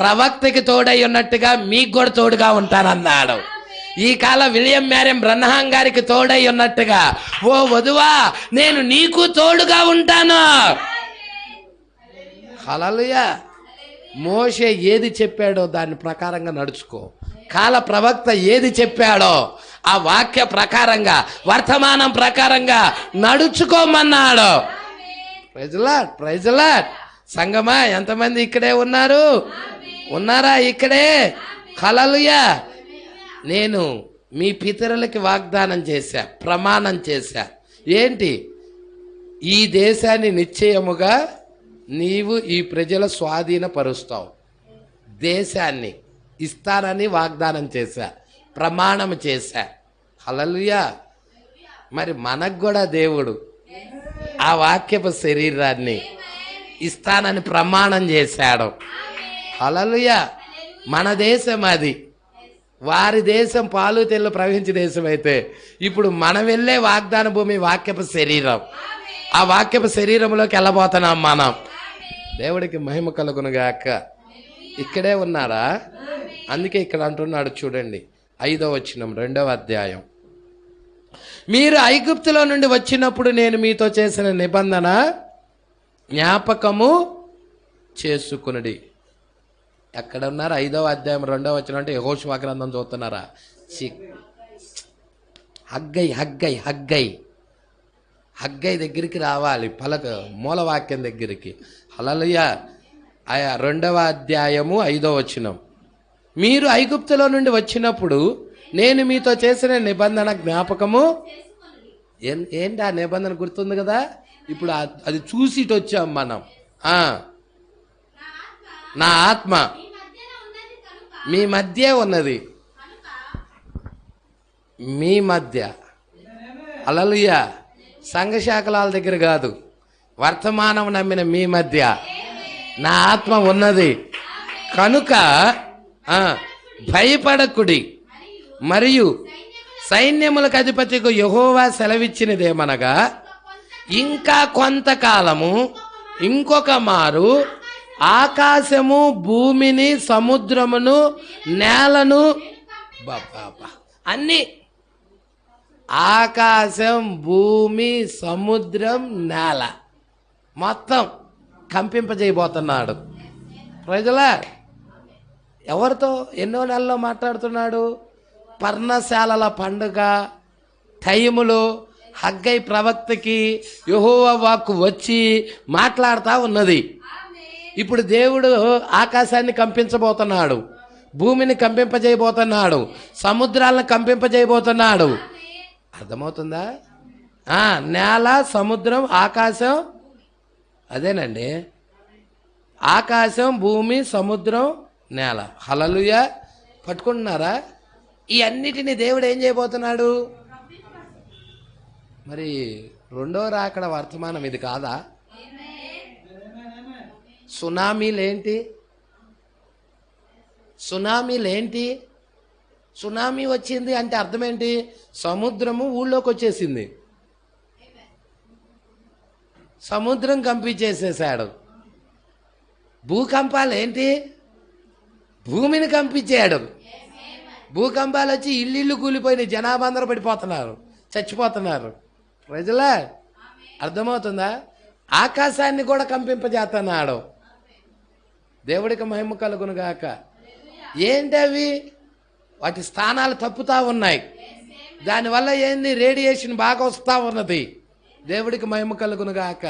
ప్రవక్తకి తోడై ఉన్నట్టుగా మీకు కూడా తోడుగా ఉంటానన్నాడు. ఈ కాల విలియం మ్యారియం బ్రన్హాం గారికి తోడై ఉన్నట్టుగా ఓ వధువా నేను నీకు తోడుగా ఉంటాను. హల్లెలూయా. మోషే ఏది చెప్పాడో దాని ప్రకారంగా నడుచుకో, కాల ప్రవక్త ఏది చెప్పాడో ఆ వాక్య ప్రకారంగా వర్తమానం ప్రకారంగా నడుచుకోమన్నాడు. Praise lord. సంగమా ఎంతమంది ఇక్కడే ఉన్నారు? ఉన్నారా ఇక్కడే? హల్లెలూయా. నేను మీ పితరులకి వాగ్దానం చేశా, ప్రమాణం చేశా. ఏంటి? ఈ దేశాన్ని నిశ్చయముగా నీవు ఈ ప్రజల స్వాధీనపరుస్తావు, దేశాన్ని ఇస్తానని వాగ్దానం చేశా, ప్రమాణం చేశా. హల్లెలూయా. మరి మనకు కూడా దేవుడు ఆ వాక్యపు శరీరాన్ని ఇస్తానని ప్రమాణం చేశాడు. హల్లెలూయా. మన దేశం అది, వారి దేశం పాలు తెల్లు ప్రవహించే దేశం అయితే ఇప్పుడు మనం వెళ్ళే వాగ్దాన భూమి వాక్యపు శరీరం. ఆ వాక్యపు శరీరంలోకి వెళ్ళబోతున్నాం మనం. దేవుడికి మహిమ కలుగునుగాక. ఇక్కడే ఉన్నారా? అందుకే ఇక్కడ అంటున్నాడు చూడండి, 5వ వచనం 2వ అధ్యాయం. మీరు ఐగుప్తులో నుండి వచ్చినప్పుడు నేను మీతో చేసిన నిబంధన జ్ఞాపకము చేసుకునుడి. ఎక్కడ ఉన్నారు? 5వ అధ్యాయం 2వ వచనం అంటే యెహోషువ గ్రంథం చూస్తున్నారా? హగ్గై దగ్గరికి రావాలి, మూలవాక్యం దగ్గరికి. హల్లెలూయా. 2వ అధ్యాయము 5వ వచనం. మీరు ఐగుప్తులో నుండి వచ్చినప్పుడు నేను మీతో చేసిన నిబంధన జ్ఞాపకము. ఏంటి ఆ నిబంధన? గుర్తుంది కదా. ఇప్పుడు అది చూసి వచ్చాం మనం. నా ఆత్మ మీ మధ్య ఉన్నది, మీ మధ్య. హల్లెలూయా. సంఘశాఖలాల దగ్గర కాదు, వర్తమానం నమ్మిన మీ మధ్య నా ఆత్మ ఉన్నది కనుక భయపడకుడి. మరియు సైన్యములకు అధిపతికి యెహోవా సెలవిచ్చినదేమనగా ఇంకా కొంతకాలము ఇంకొక మారు ఆకాశము భూమిని సముద్రమును నేలను అన్ని, ఆకాశం భూమి సముద్రం నేల మొత్తం కంపింపజేయబోతున్నాడు. ప్రజలా ఎవరితో ఎన్నో నెలల్లో మాట్లాడుతున్నాడు? పర్ణశాలల పండుగ టైములో హగ్గై ప్రవక్తకి యెహోవా వాక్కు వచ్చి మాట్లాడుతూ ఉన్నది. ఇప్పుడు దేవుడు ఆకాశాన్ని కంపించబోతున్నాడు, భూమిని కంపింపజేయబోతున్నాడు, సముద్రాలను కంపింపజేయబోతున్నాడు. అర్థమవుతుందా? నేల, సముద్రం, ఆకాశం, అదేనండి. ఆకాశం, భూమి, సముద్రం, నేల. హల్లెలూయా. పట్టుకుంటున్నారా? ఈ అన్నిటిని దేవుడు ఏం చేయబోతున్నాడు? మరి రెండో రాకడ వర్తమానం ఇది కాదా? సునామీలేంటి? సునామీ వచ్చింది అంటే అర్థం ఏంటి? సముద్రము ఊళ్ళోకి వచ్చేసింది, సముద్రం కంపించేసేసాడు. భూకంపాలు ఏంటి? భూమిని కంపించాడు. భూకంపాలు వచ్చి ఇల్లు కూలిపోయినాయి, జనాభా అందరూ పడిపోతున్నారు, చచ్చిపోతున్నారు. ప్రజలా అర్థమవుతుందా? ఆకాశాన్ని కూడా కంపింపజేస్తున్నాడు. దేవుడికి మహిమ కలుగును గాక. ఏంటవి? వాటి స్థానాలు తప్పుతా ఉన్నాయి. దానివల్ల ఏంది? రేడియేషన్ బాగా వస్తూ ఉన్నది. దేవుడికి మహిమ కలుగును గాక.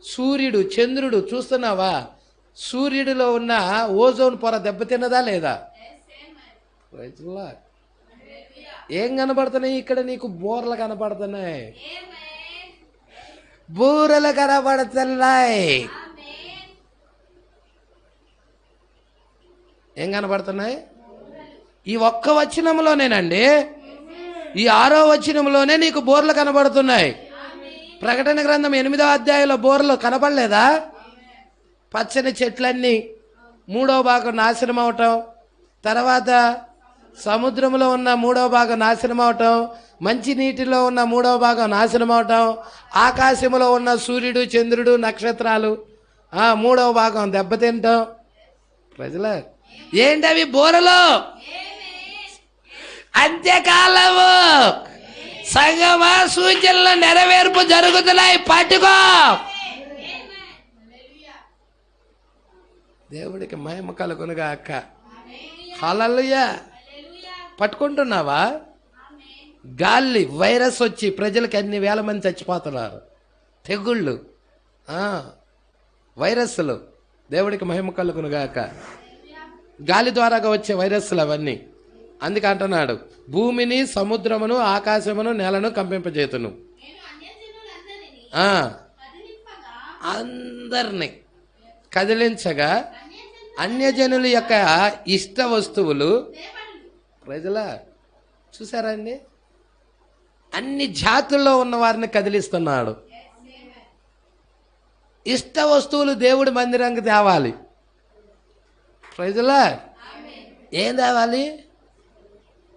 సూర్యుడు, చంద్రుడు చూస్తున్నావా? సూర్యుడిలో ఉన్న ఓజోన్ పొర దెబ్బతిన్నదా లేదా? ఏం కనబడుతున్నాయి ఇక్కడ? నీకు బోర్లు కనబడుతున్నాయి, బూరలు కనబడుతున్నాయి. ఏం కనబడుతున్నాయి? ఈ ఒక్క వచనంలోనేనండి, ఈ 6వ వచనంలోనే నీకు బోర్లు కనబడుతున్నాయి. ప్రకటన గ్రంథం 8వ అధ్యాయంలో బోర్లు కనపడలేదా? పచ్చని చెట్లన్నీ 3వ భాగం నాశనం అవటం, తర్వాత సముద్రంలో ఉన్న 3వ భాగం నాశనం అవటం, మంచి నీటిలో ఉన్న 3వ భాగం నాశనం అవటం, ఆకాశంలో ఉన్న సూర్యుడు, చంద్రుడు, నక్షత్రాలు 3వ భాగం దెబ్బతింటాం. ప్రజల ఏంటవి? బోరలు. అంత్యకాలము సంగమా, సూచనలు నెరవేర్పు జరుగుతున్నాయి, పట్టుకో. దేవుడికి మహిమ కలుగునుగా అక్క. హల్లెలూయా. పట్టుకుంటున్నావా? గాలి వైరస్ వచ్చి ప్రజలకి అన్ని వేల మంది చచ్చిపోతున్నారు. తెగుళ్ళు, వైరస్లు. దేవుడికి మహిమ కలుగునుగాక. గాలి ద్వారాగా వచ్చే వైరస్లు అవన్నీ. అందుకే అంటున్నాడు, భూమిని, సముద్రమును, ఆకాశమును, నేలను కంపింపజేతును. అందరినీ కదిలించగా అన్యజనుల యొక్క ఇష్ట వస్తువులు. ప్రజల చూసారా అండి? అన్ని జాతుల్లో ఉన్న వారిని కదిలిస్తున్నాడు. ఇష్ట వస్తువులు దేవుడి మందిరానికి తేవాలి. ప్రజలా ఏం తేవాలి?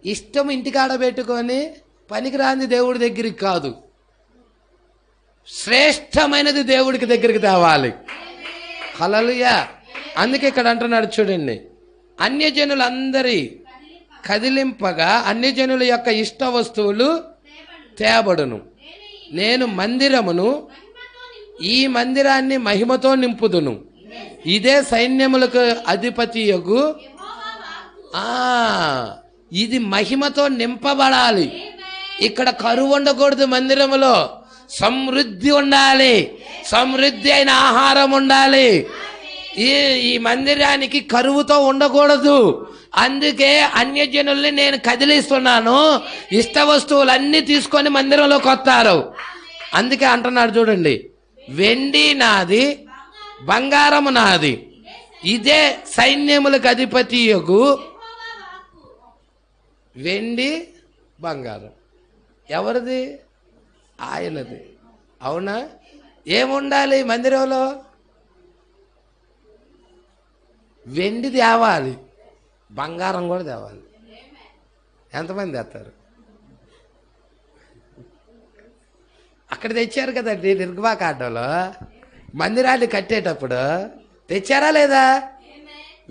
ఇష్టం ఇంటికాడ పెట్టుకొని పనికిరాంది దేవుడి దగ్గరికి కాదు, శ్రేష్టమైనది దేవుడికి దగ్గరికి తేవాలి. హల్లెలూయా. అందుకే ఇక్కడ అంటున్నాడు చూడండి, అన్యజనులందరి కదిలింపగా అన్యజనుల యొక్క ఇష్ట వస్తువులు తేబడును. నేను మందిరమును, ఈ మందిరాన్ని మహిమతో నింపుదును. ఇదే సైన్యములకు అధిపతియగు. ఇది మహిమతో నింపబడాలి. ఇక్కడ కరువు ఉండకూడదు. మందిరములో సమృద్ధి ఉండాలి, సమృద్ధి అయిన ఆహారం ఉండాలి. ఈ మందిరానికి కరువుతో ఉండకూడదు. అందుకే అన్యజనుల్ని నేను కదిలిస్తున్నాను. ఇష్ట వస్తువులన్నీ తీసుకొని మందిరంలోకి వస్తారు. అందుకే అంటున్నాడు చూడండి, వెండి నాది, బంగారము నాది, ఇదే సైన్యములకు అధిపతియగు. వెండి బంగారం ఎవరిది? ఆయనది. అవునా? ఏముండాలి మందిరంలో? వెండి తేవాలి, బంగారం కూడా తేవాలి. ఎంతమంది తెస్తారు? అక్కడ తెచ్చారు కదండి నిర్గమాకాండంలో. మందిరాన్ని కట్టేటప్పుడు తెచ్చారా లేదా?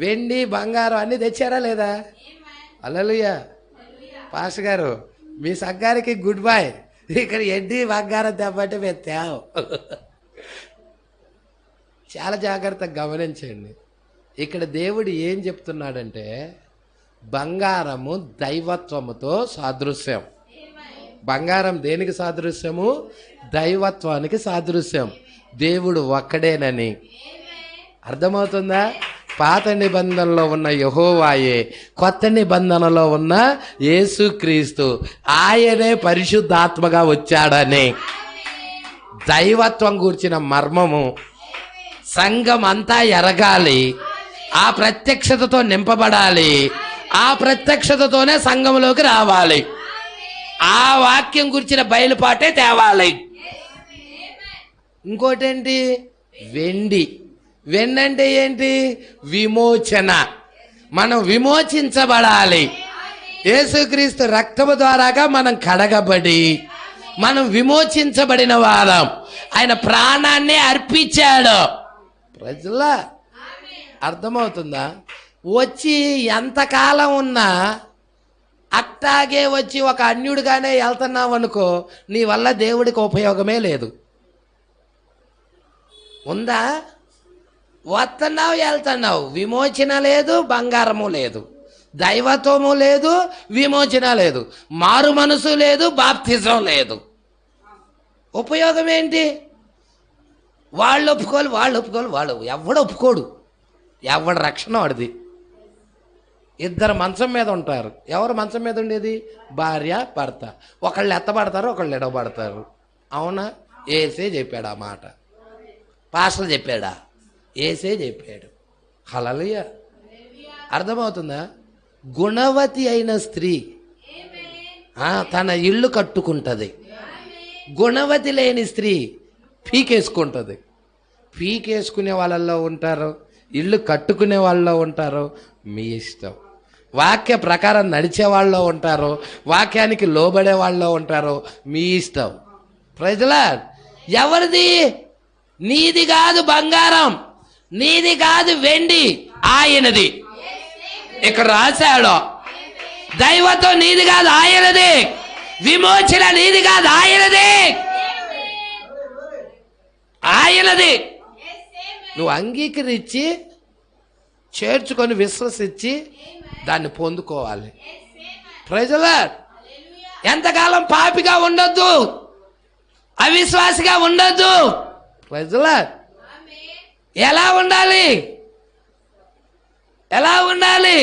వెండి బంగారం అన్నీ తెచ్చారా లేదా? హల్లెలూయా. పాస్టర్ గారు, మీ సంఘానికి గుడ్ బై. ఇక్కడ వెండి బంగారం తెమ్మంటే మేము తేవు. చాలా జాగ్రత్తగా గమనించండి. ఇక్కడ దేవుడు ఏం చెప్తున్నాడంటే, బంగారము దైవత్వముతో సాదృశ్యం. బంగారం దేనికి సాదృశ్యము? దైవత్వానికి సాదృశ్యం. దేవుడు ఒక్కడేనని అర్థమవుతుందా? పాత నిబంధనలో ఉన్న యెహోవాయే, కొత్త నిబంధనలో ఉన్న యేసుక్రీస్తు, ఆయనే పరిశుద్ధాత్మగా వచ్చాడని దైవత్వం గూర్చిన మర్మము సంఘం అంతా ఎరగాలి. ఆ ప్రత్యక్షతతో నింపబడాలి. ఆ ప్రత్యక్షతతోనే సంఘంలోకి రావాలి. ఆ వాక్యం గురించిన బయలుపాటే తేవాలి. ఇంకోటేంటి? వెండి. వెండి అంటే ఏంటి? విమోచన. మనం విమోచించబడాలి. యేసుక్రీస్తు రక్తము ద్వారాగా మనం కడగబడి మనం విమోచించబడిన వారం. ఆయన ప్రాణాన్ని అర్పించాడు. ప్రజలా అర్థమవుతుందా? వచ్చి ఎంతకాలం ఉన్నా అట్టాగే వచ్చి ఒక అన్యుడిగానే వెళ్తున్నావు అనుకో, నీ వల్ల దేవుడికి ఉపయోగమే లేదు. ఉందా? వస్తున్నావు, వెళ్తున్నావు, విమోచన లేదు, బంగారము లేదు, దైవత్వము లేదు, విమోచన లేదు, మారు మనసు లేదు, బాప్తిజం లేదు. ఉపయోగం ఏంటి? వాళ్ళు ఒప్పుకోవాలి, వాళ్ళు ఎవడు ఒప్పుకోడు. ఎవడు రక్షణ వాడిది. ఇద్దరు మంచం మీద ఉంటారు. ఎవరు మంచం మీద ఉండేది? భార్య భర్త. ఒకళ్ళు ఎత్తబడతారు, ఒకళ్ళు ఎడవబడతారు. అవునా? ఏసే చెప్పాడు ఆ మాట. పాస్టర్ చెప్పాడా? ఏసే చెప్పాడు. హల్లెలూయా. అర్థమవుతుందా? గుణవతి అయిన స్త్రీ తన ఇల్లు కట్టుకుంటుంది. గుణవతి లేని స్త్రీ పీకేసుకుంటుంది. పీకేసుకునే వాళ్ళల్లో ఉంటారు, ఇల్లు కట్టుకునే వాళ్ళలో ఉంటారు. మీ ఇష్టం. వాక్య ప్రకారం నడిచే వాళ్ళలో ఉంటారు, వాక్యానికి లోబడే వాళ్ళలో ఉంటారు. మీ ఇష్టం. ప్రజలా ఎవరిది? నీది కాదు బంగారం, నీది కాదు వెండి, ఆయనది. ఇక్కడ రాశాడు. దైవత్వం నీది కాదు, ఆయనది. విమోచన నీది కాదు, ఆయనది. ఆయనది. నువ్వు అంగీకరించి చేర్చుకొని విశ్వసించి దాన్ని పొందుకోవాలి. ప్రజలా ఎంతకాలం పాపిగా ఉండొద్దు, అవిశ్వాసిగా ఉండొద్దు. ప్రజలా ఎలా ఉండాలి? ఎలా ఉండాలి?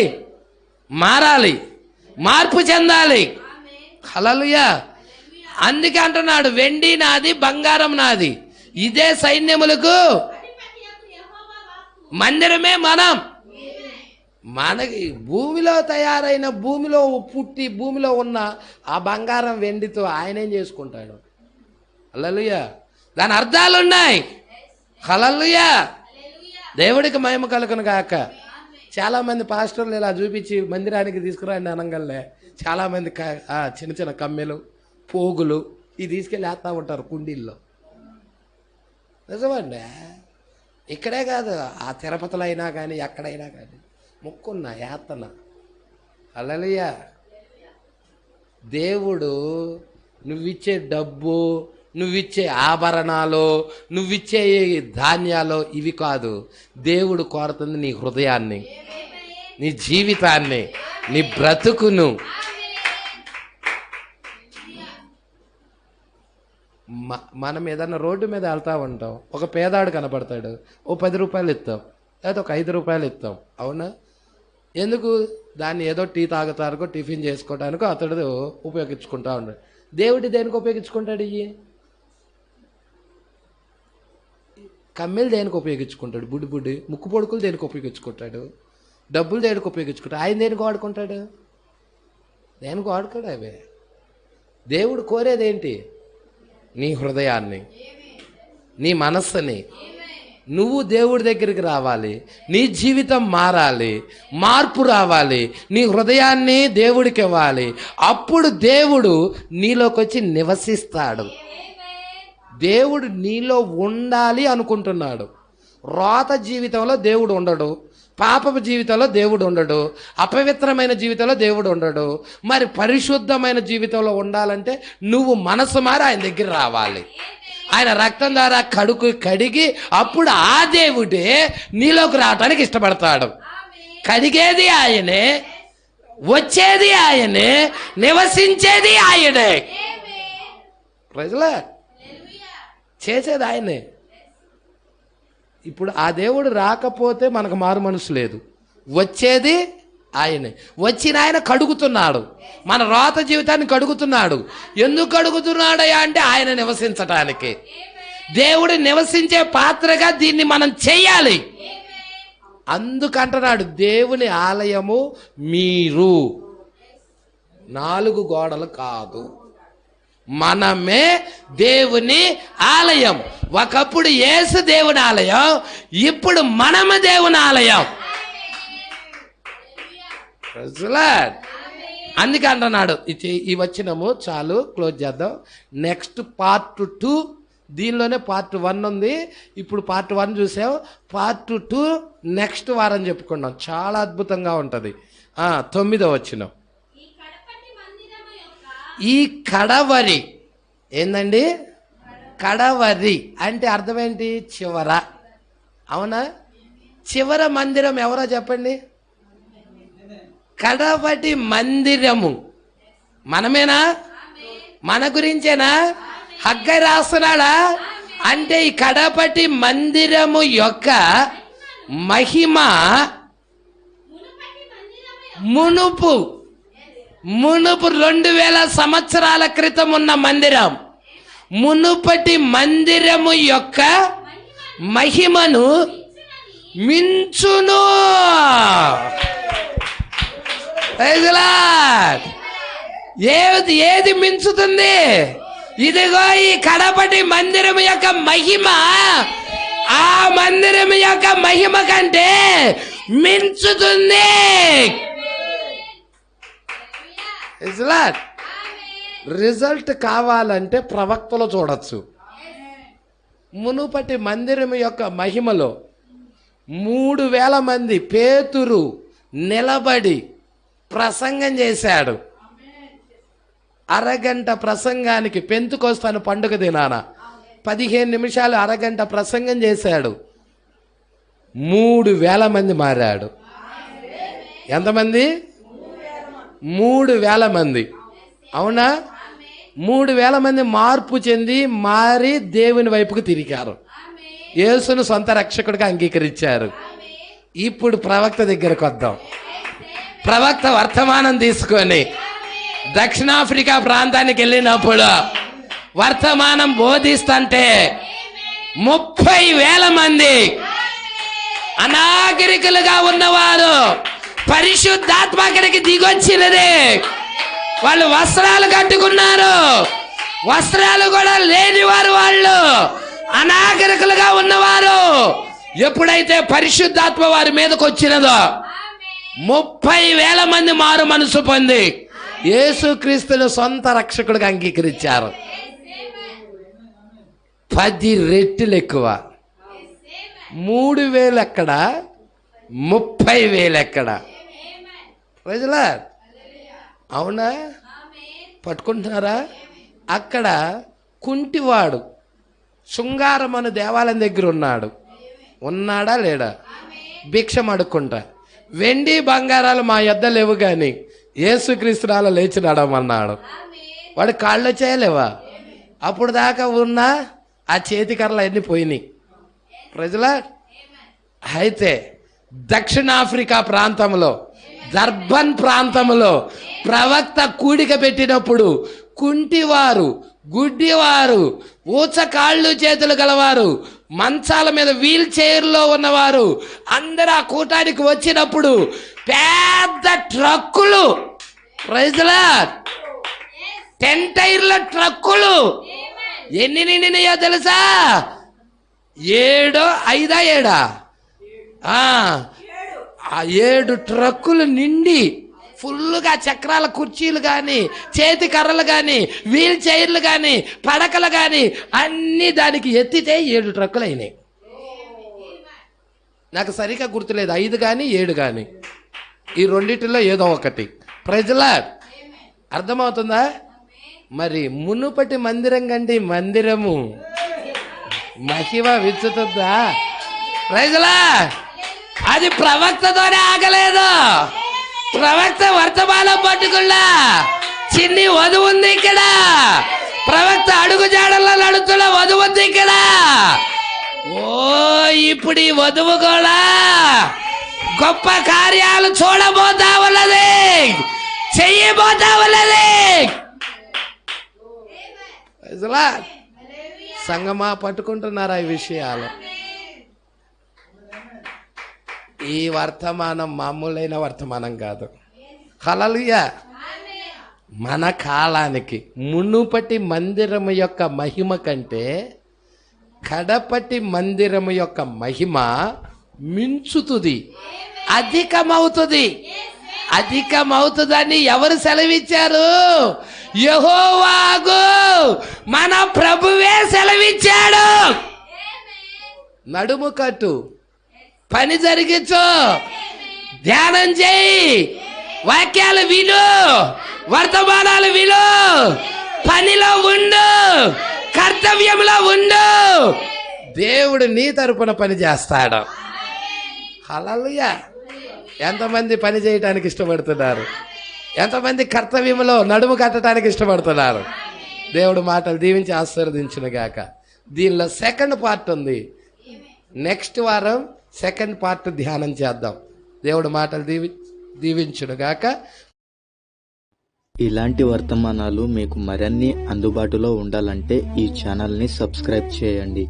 మారాలి, మార్పు చెందాలి. హల్లెలూయా. అందుకే అంటున్నాడు, వెండి నాది, బంగారం నాది. ఇదే సైన్యములకు మందిరమే మనం. మనకి భూమిలో తయారైన, భూమిలో పుట్టి భూమిలో ఉన్న ఆ బంగారం వెండితో ఆయన ఏం చేసుకుంటాడు? హల్లెలూయా. దాని అర్థాలు ఉన్నాయి. హల్లెలూయా. దేవుడికి మహిమ కలుగును గాక. చాలా మంది పాస్టర్లు ఇలా చూపించి మందిరానికి తీసుకురండి అనగలే చాలా మంది చిన్న చిన్న కమ్మెలు, పోగులు ఇవి తీసుకెళ్ళి వేస్తూ ఉంటారు కుండీల్లో. నిజమండి. ఇక్కడే కాదు, ఆ తిరుపతిలో అయినా కానీ ఎక్కడైనా కానీ మొక్కున్నా యాతన. హల్లెలూయా. దేవుడు నువ్విచ్చే డబ్బు, నువ్విచ్చే ఆభరణాలు, నువ్విచ్చే ధాన్యాలు ఇవి కాదు. దేవుడు కోరుతుంది నీ హృదయాన్ని, నీ జీవితాన్ని, నీ బ్రతుకును. మనం ఏదన్నా రోడ్డు మీద వెళ్తా ఉంటాం, ఒక పేదాడు కనపడతాడు, ఓ 10 రూపాయలు ఇస్తాం, లేదా ఒక 5 రూపాయలు ఇస్తాం. అవునా? ఎందుకు? దాన్ని ఏదో టీ తాగుతారుకో, టిఫిన్ చేసుకోవడానికో అతడు ఉపయోగించుకుంటా ఉంటాడు. దేవుడి దేనికి ఉపయోగించుకుంటాడు? ఇవి కమ్మెలు దేనికి ఉపయోగించుకుంటాడు? బుడ్డి ముక్కు పొడుకులు దేనికి ఉపయోగించుకుంటాడు? డబ్బులు దేనికి ఉపయోగించుకుంటాడు? ఆయన దేనికి వాడుకుంటాడు? దేనికి వాడుకోడు అవే. దేవుడు కోరేదేంటి? నీ హృదయాన్ని, నీ మనస్సుని. నువ్వు దేవుడి దగ్గరికి రావాలి, నీ జీవితం మారాలి, మార్పు రావాలి, నీ హృదయాన్ని దేవుడికి ఇవ్వాలి. అప్పుడు దేవుడు నీలోకి వచ్చి నివసిస్తాడు. దేవుడు నీలో ఉండాలి అనుకుంటున్నాడు. రోత జీవితంలో దేవుడు ఉండడు, పాపపు జీవితంలో దేవుడు ఉండడు, అపవిత్రమైన జీవితంలో దేవుడు ఉండడు. మరి పరిశుద్ధమైన జీవితంలో ఉండాలంటే నువ్వు మనసు మారి ఆయన దగ్గర రావాలి. ఆయన రక్తం ద్వారా కడిగి అప్పుడు ఆ దేవుడే నీలోకి రావటానికి ఇష్టపడతాడు. కడిగేది ఆయనే, వచ్చేది ఆయనే, నివసించేది ఆయనే. ప్రజలా చేసేది ఆయనే. ఇప్పుడు ఆ దేవుడు రాకపోతే మనకు మారు మనసు లేదు. వచ్చేది ఆయనే. వచ్చిన ఆయన కడుగుతున్నాడు, మన రోత జీవితాన్ని కడుగుతున్నాడు. ఎందుకు కడుగుతున్నాడయ్యా అంటే ఆయన నివసించటానికి. దేవుడు నివసించే పాత్రగా దీన్ని మనం చెయ్యాలి. అందుకంటున్నాడు దేవుని ఆలయము మీరు, 4 గోడలు కాదు, మనమే దేవుని ఆలయం. ఒకప్పుడు యేసు దేవుని ఆలయం, ఇప్పుడు మనము దేవుని ఆలయం. అందుకే అంటున్నాడు. ఈ వచనము చాలు, క్లోజ్ చేద్దాం. నెక్స్ట్ పార్ట్ 2, దీనిలోనే పార్ట్ 1 ఉంది. ఇప్పుడు పార్ట్ 1 చూసాం, పార్ట్ 2 నెక్స్ట్ వారం చెప్పుకున్నాం. చాలా అద్భుతంగా ఉంటుంది. 9వ వచనం. ఈ కడవరి ఏందండి? కడవరి అంటే అర్థం ఏంటి? చివర. అవునా? చివర మందిరం ఎవరో చెప్పండి? కడపటి మందిరము మనమేనా? మన గురించేనా? హగ్గై రాస్తున్నాడా? అంటే ఈ కడపటి మందిరము యొక్క మహిమ మునుపు 2000 సంవత్సరాల క్రితం ఉన్న మందిరం, మునుపటి మందిరము యొక్క మహిమను మించును. ఏది మించుతుంది? ఇదిగో ఈ కడపటి మందిరం యొక్క మహిమ ఆ మందిరం యొక్క మహిమ కంటే మించుతుంది. రిజల్ట్ కావాలంటే ప్రవక్తలు చూడొచ్చు. మునుపటి మందిరం యొక్క మహిమలో 3000 మంది పేతురు నిలబడి ప్రసంగం చేశాడు. అరగంట ప్రసంగానికి, పెంతుకొస్తాను పండుగ దినాన 15 నిమిషాలు అరగంట ప్రసంగం చేశాడు. 3000 మంది మారాడు. ఎంతమంది? 3000 మంది. అవునా? 3000 మంది మార్పు చెంది మారి దేవుని వైపుకు తిరిగారు. యేసును సొంత రక్షకుడిగా అంగీకరించారు. ఇప్పుడు ప్రవక్త దగ్గరకు వద్దాం. ప్రవక్త వర్తమానం తీసుకొని దక్షిణాఫ్రికా ప్రాంతానికి వెళ్ళినప్పుడు వర్తమానం బోధిస్తుంటే 30,000 మంది అనాగరికులుగా ఉన్నవారు పరిశుద్ధాత్మ అక్కడికి దిగొచ్చినది. వాళ్ళు వస్త్రాలు కట్టుకున్నారు, వస్త్రాలు కూడా లేనివారు, వాళ్ళు అనాగరికులుగా ఉన్నవారు. ఎప్పుడైతే పరిశుద్ధాత్మ వారి మీదకి వచ్చినదో 30,000 మంది మారు మనసు పొంది యేసుక్రీస్తును సొంత రక్షకుడిగా అంగీకరించారు. 10 రెట్లు ఎక్కువ. 3,000 ఎక్కడ, 30,000 ఎక్కడ? ప్రజలా అవునా? పట్టుకుంటున్నారా? అక్కడ కుంటివాడు శృంగారం అనే దేవాలయం దగ్గర ఉన్నాడా లేడా? భిక్షం అడుక్కుంటా, వెండి బంగారాలు మా యొద్ద లేవు కానీ యేసుక్రీస్తునాలో లేచి నడమన్నాడు. వాడు కాళ్ళు చేయలేవా? అప్పుడు దాకా ఉన్న ఆ చేతి కర్రలు అన్నీ పోయినాయి. ప్రజల అయితే దక్షిణాఫ్రికా ప్రాంతంలో, దర్బన్ ప్రాంతంలో ప్రవక్త కూడిక పెట్టినప్పుడు కుంటివారు, గుడ్డివారు, ఊచ కాళ్ళు చేతులు గలవారు, మంచాల మీద వీల్ చైర్లో ఉన్నవారు అందరూ ఆ కూటానికి వచ్చినప్పుడు పెద్ద ట్రక్కులు, ప్రైజ్లా 10 టైర్ల ట్రక్కులు ఎన్ని నిండినాయో తెలుసా? 7 5 7 7 ట్రక్కులు నిండి ఫుల్గా చక్రాల కుర్చీలు కానీ, చేతి కర్రలు కానీ, వీల్ చైర్లు కానీ, పడకలు కానీ అన్నీ దానికి ఎత్తితే 7 ట్రక్కులు అయినాయి. నాకు సరిగ్గా గుర్తులేదు, 5 కానీ 7 కానీ, ఈ రెండిటిలో ఏదో ఒకటి. ప్రజలా అర్థమవుతుందా? మరి మునుపటి మందిరం కంటే మందిరము మహిమ విచ్చుతుందా? ప్రజలా అది ప్రవక్తతోనే ఆగలేదు. ప్రవక్త వర్తమానం పట్టుకున్నా చిన్ని వధువు ఉంది ఇక్కడ. ప్రవక్త అడుగు జాడల్లో నడుతున్న వధువు ఉంది ఇక్కడ. ఓ ఇప్పుడు ఈ వధువు కూడా గొప్ప కార్యాలు చూడబోతా ఉన్నది, చెయ్యబోతా ఉన్నది. సంగమా పట్టుకుంటున్నారా ఈ విషయాలు? ఈ వర్తమానం మామూలైన వర్తమానం కాదు. హల్లెలూయా. మన కాలానికి మునుపటి మందిరము యొక్క మహిమ కంటే కడపటి మందిరము యొక్క మహిమ మించుతుంది, అధికమవుతుందని ఎవరు సెలవిచ్చారు? యెహోవాగు మన ప్రభువే సెలవిచ్చాడు. నడుము కట్టు, పని జరిగించు, ధ్యానం చేయి, వాక్యాలు విను, వర్తమానాలు విను, పనిలో ఉండు, కర్తవ్యంలో ఉండు. దేవుడు నీ తరపున పని చేస్తాడు. హల్లెలూయా. ఎంతమంది పని చేయడానికి ఇష్టపడుతున్నారు? ఎంతమంది కర్తవ్యంలో నడుము కట్టడానికి ఇష్టపడుతున్నారు? దేవుడు మాటలు దీవించి ఆశీర్వదించును గాక. దీనిలో సెకండ్ పార్ట్ ఉంది. నెక్స్ట్ వారం సెకండ్ పార్ట్ ధ్యానం చేద్దాం. దేవుడు మాటలు దీవించును గాక. ఇలాంటి వర్తమానాలు మీకు మరిన్ని అందుబాటులో ఉండాలంటే ఈ ఛానల్ని సబ్స్క్రైబ్ చేయండి.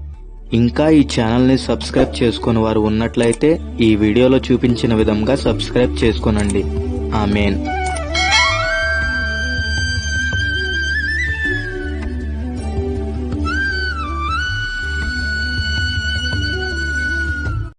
ఇంకా ఈ ఛానల్ని సబ్స్క్రైబ్ చేసుకుని వారు ఉన్నట్లయితే ఈ వీడియోలో చూపించిన విధంగా సబ్స్క్రైబ్ చేసుకోనండి. ఆమేన్.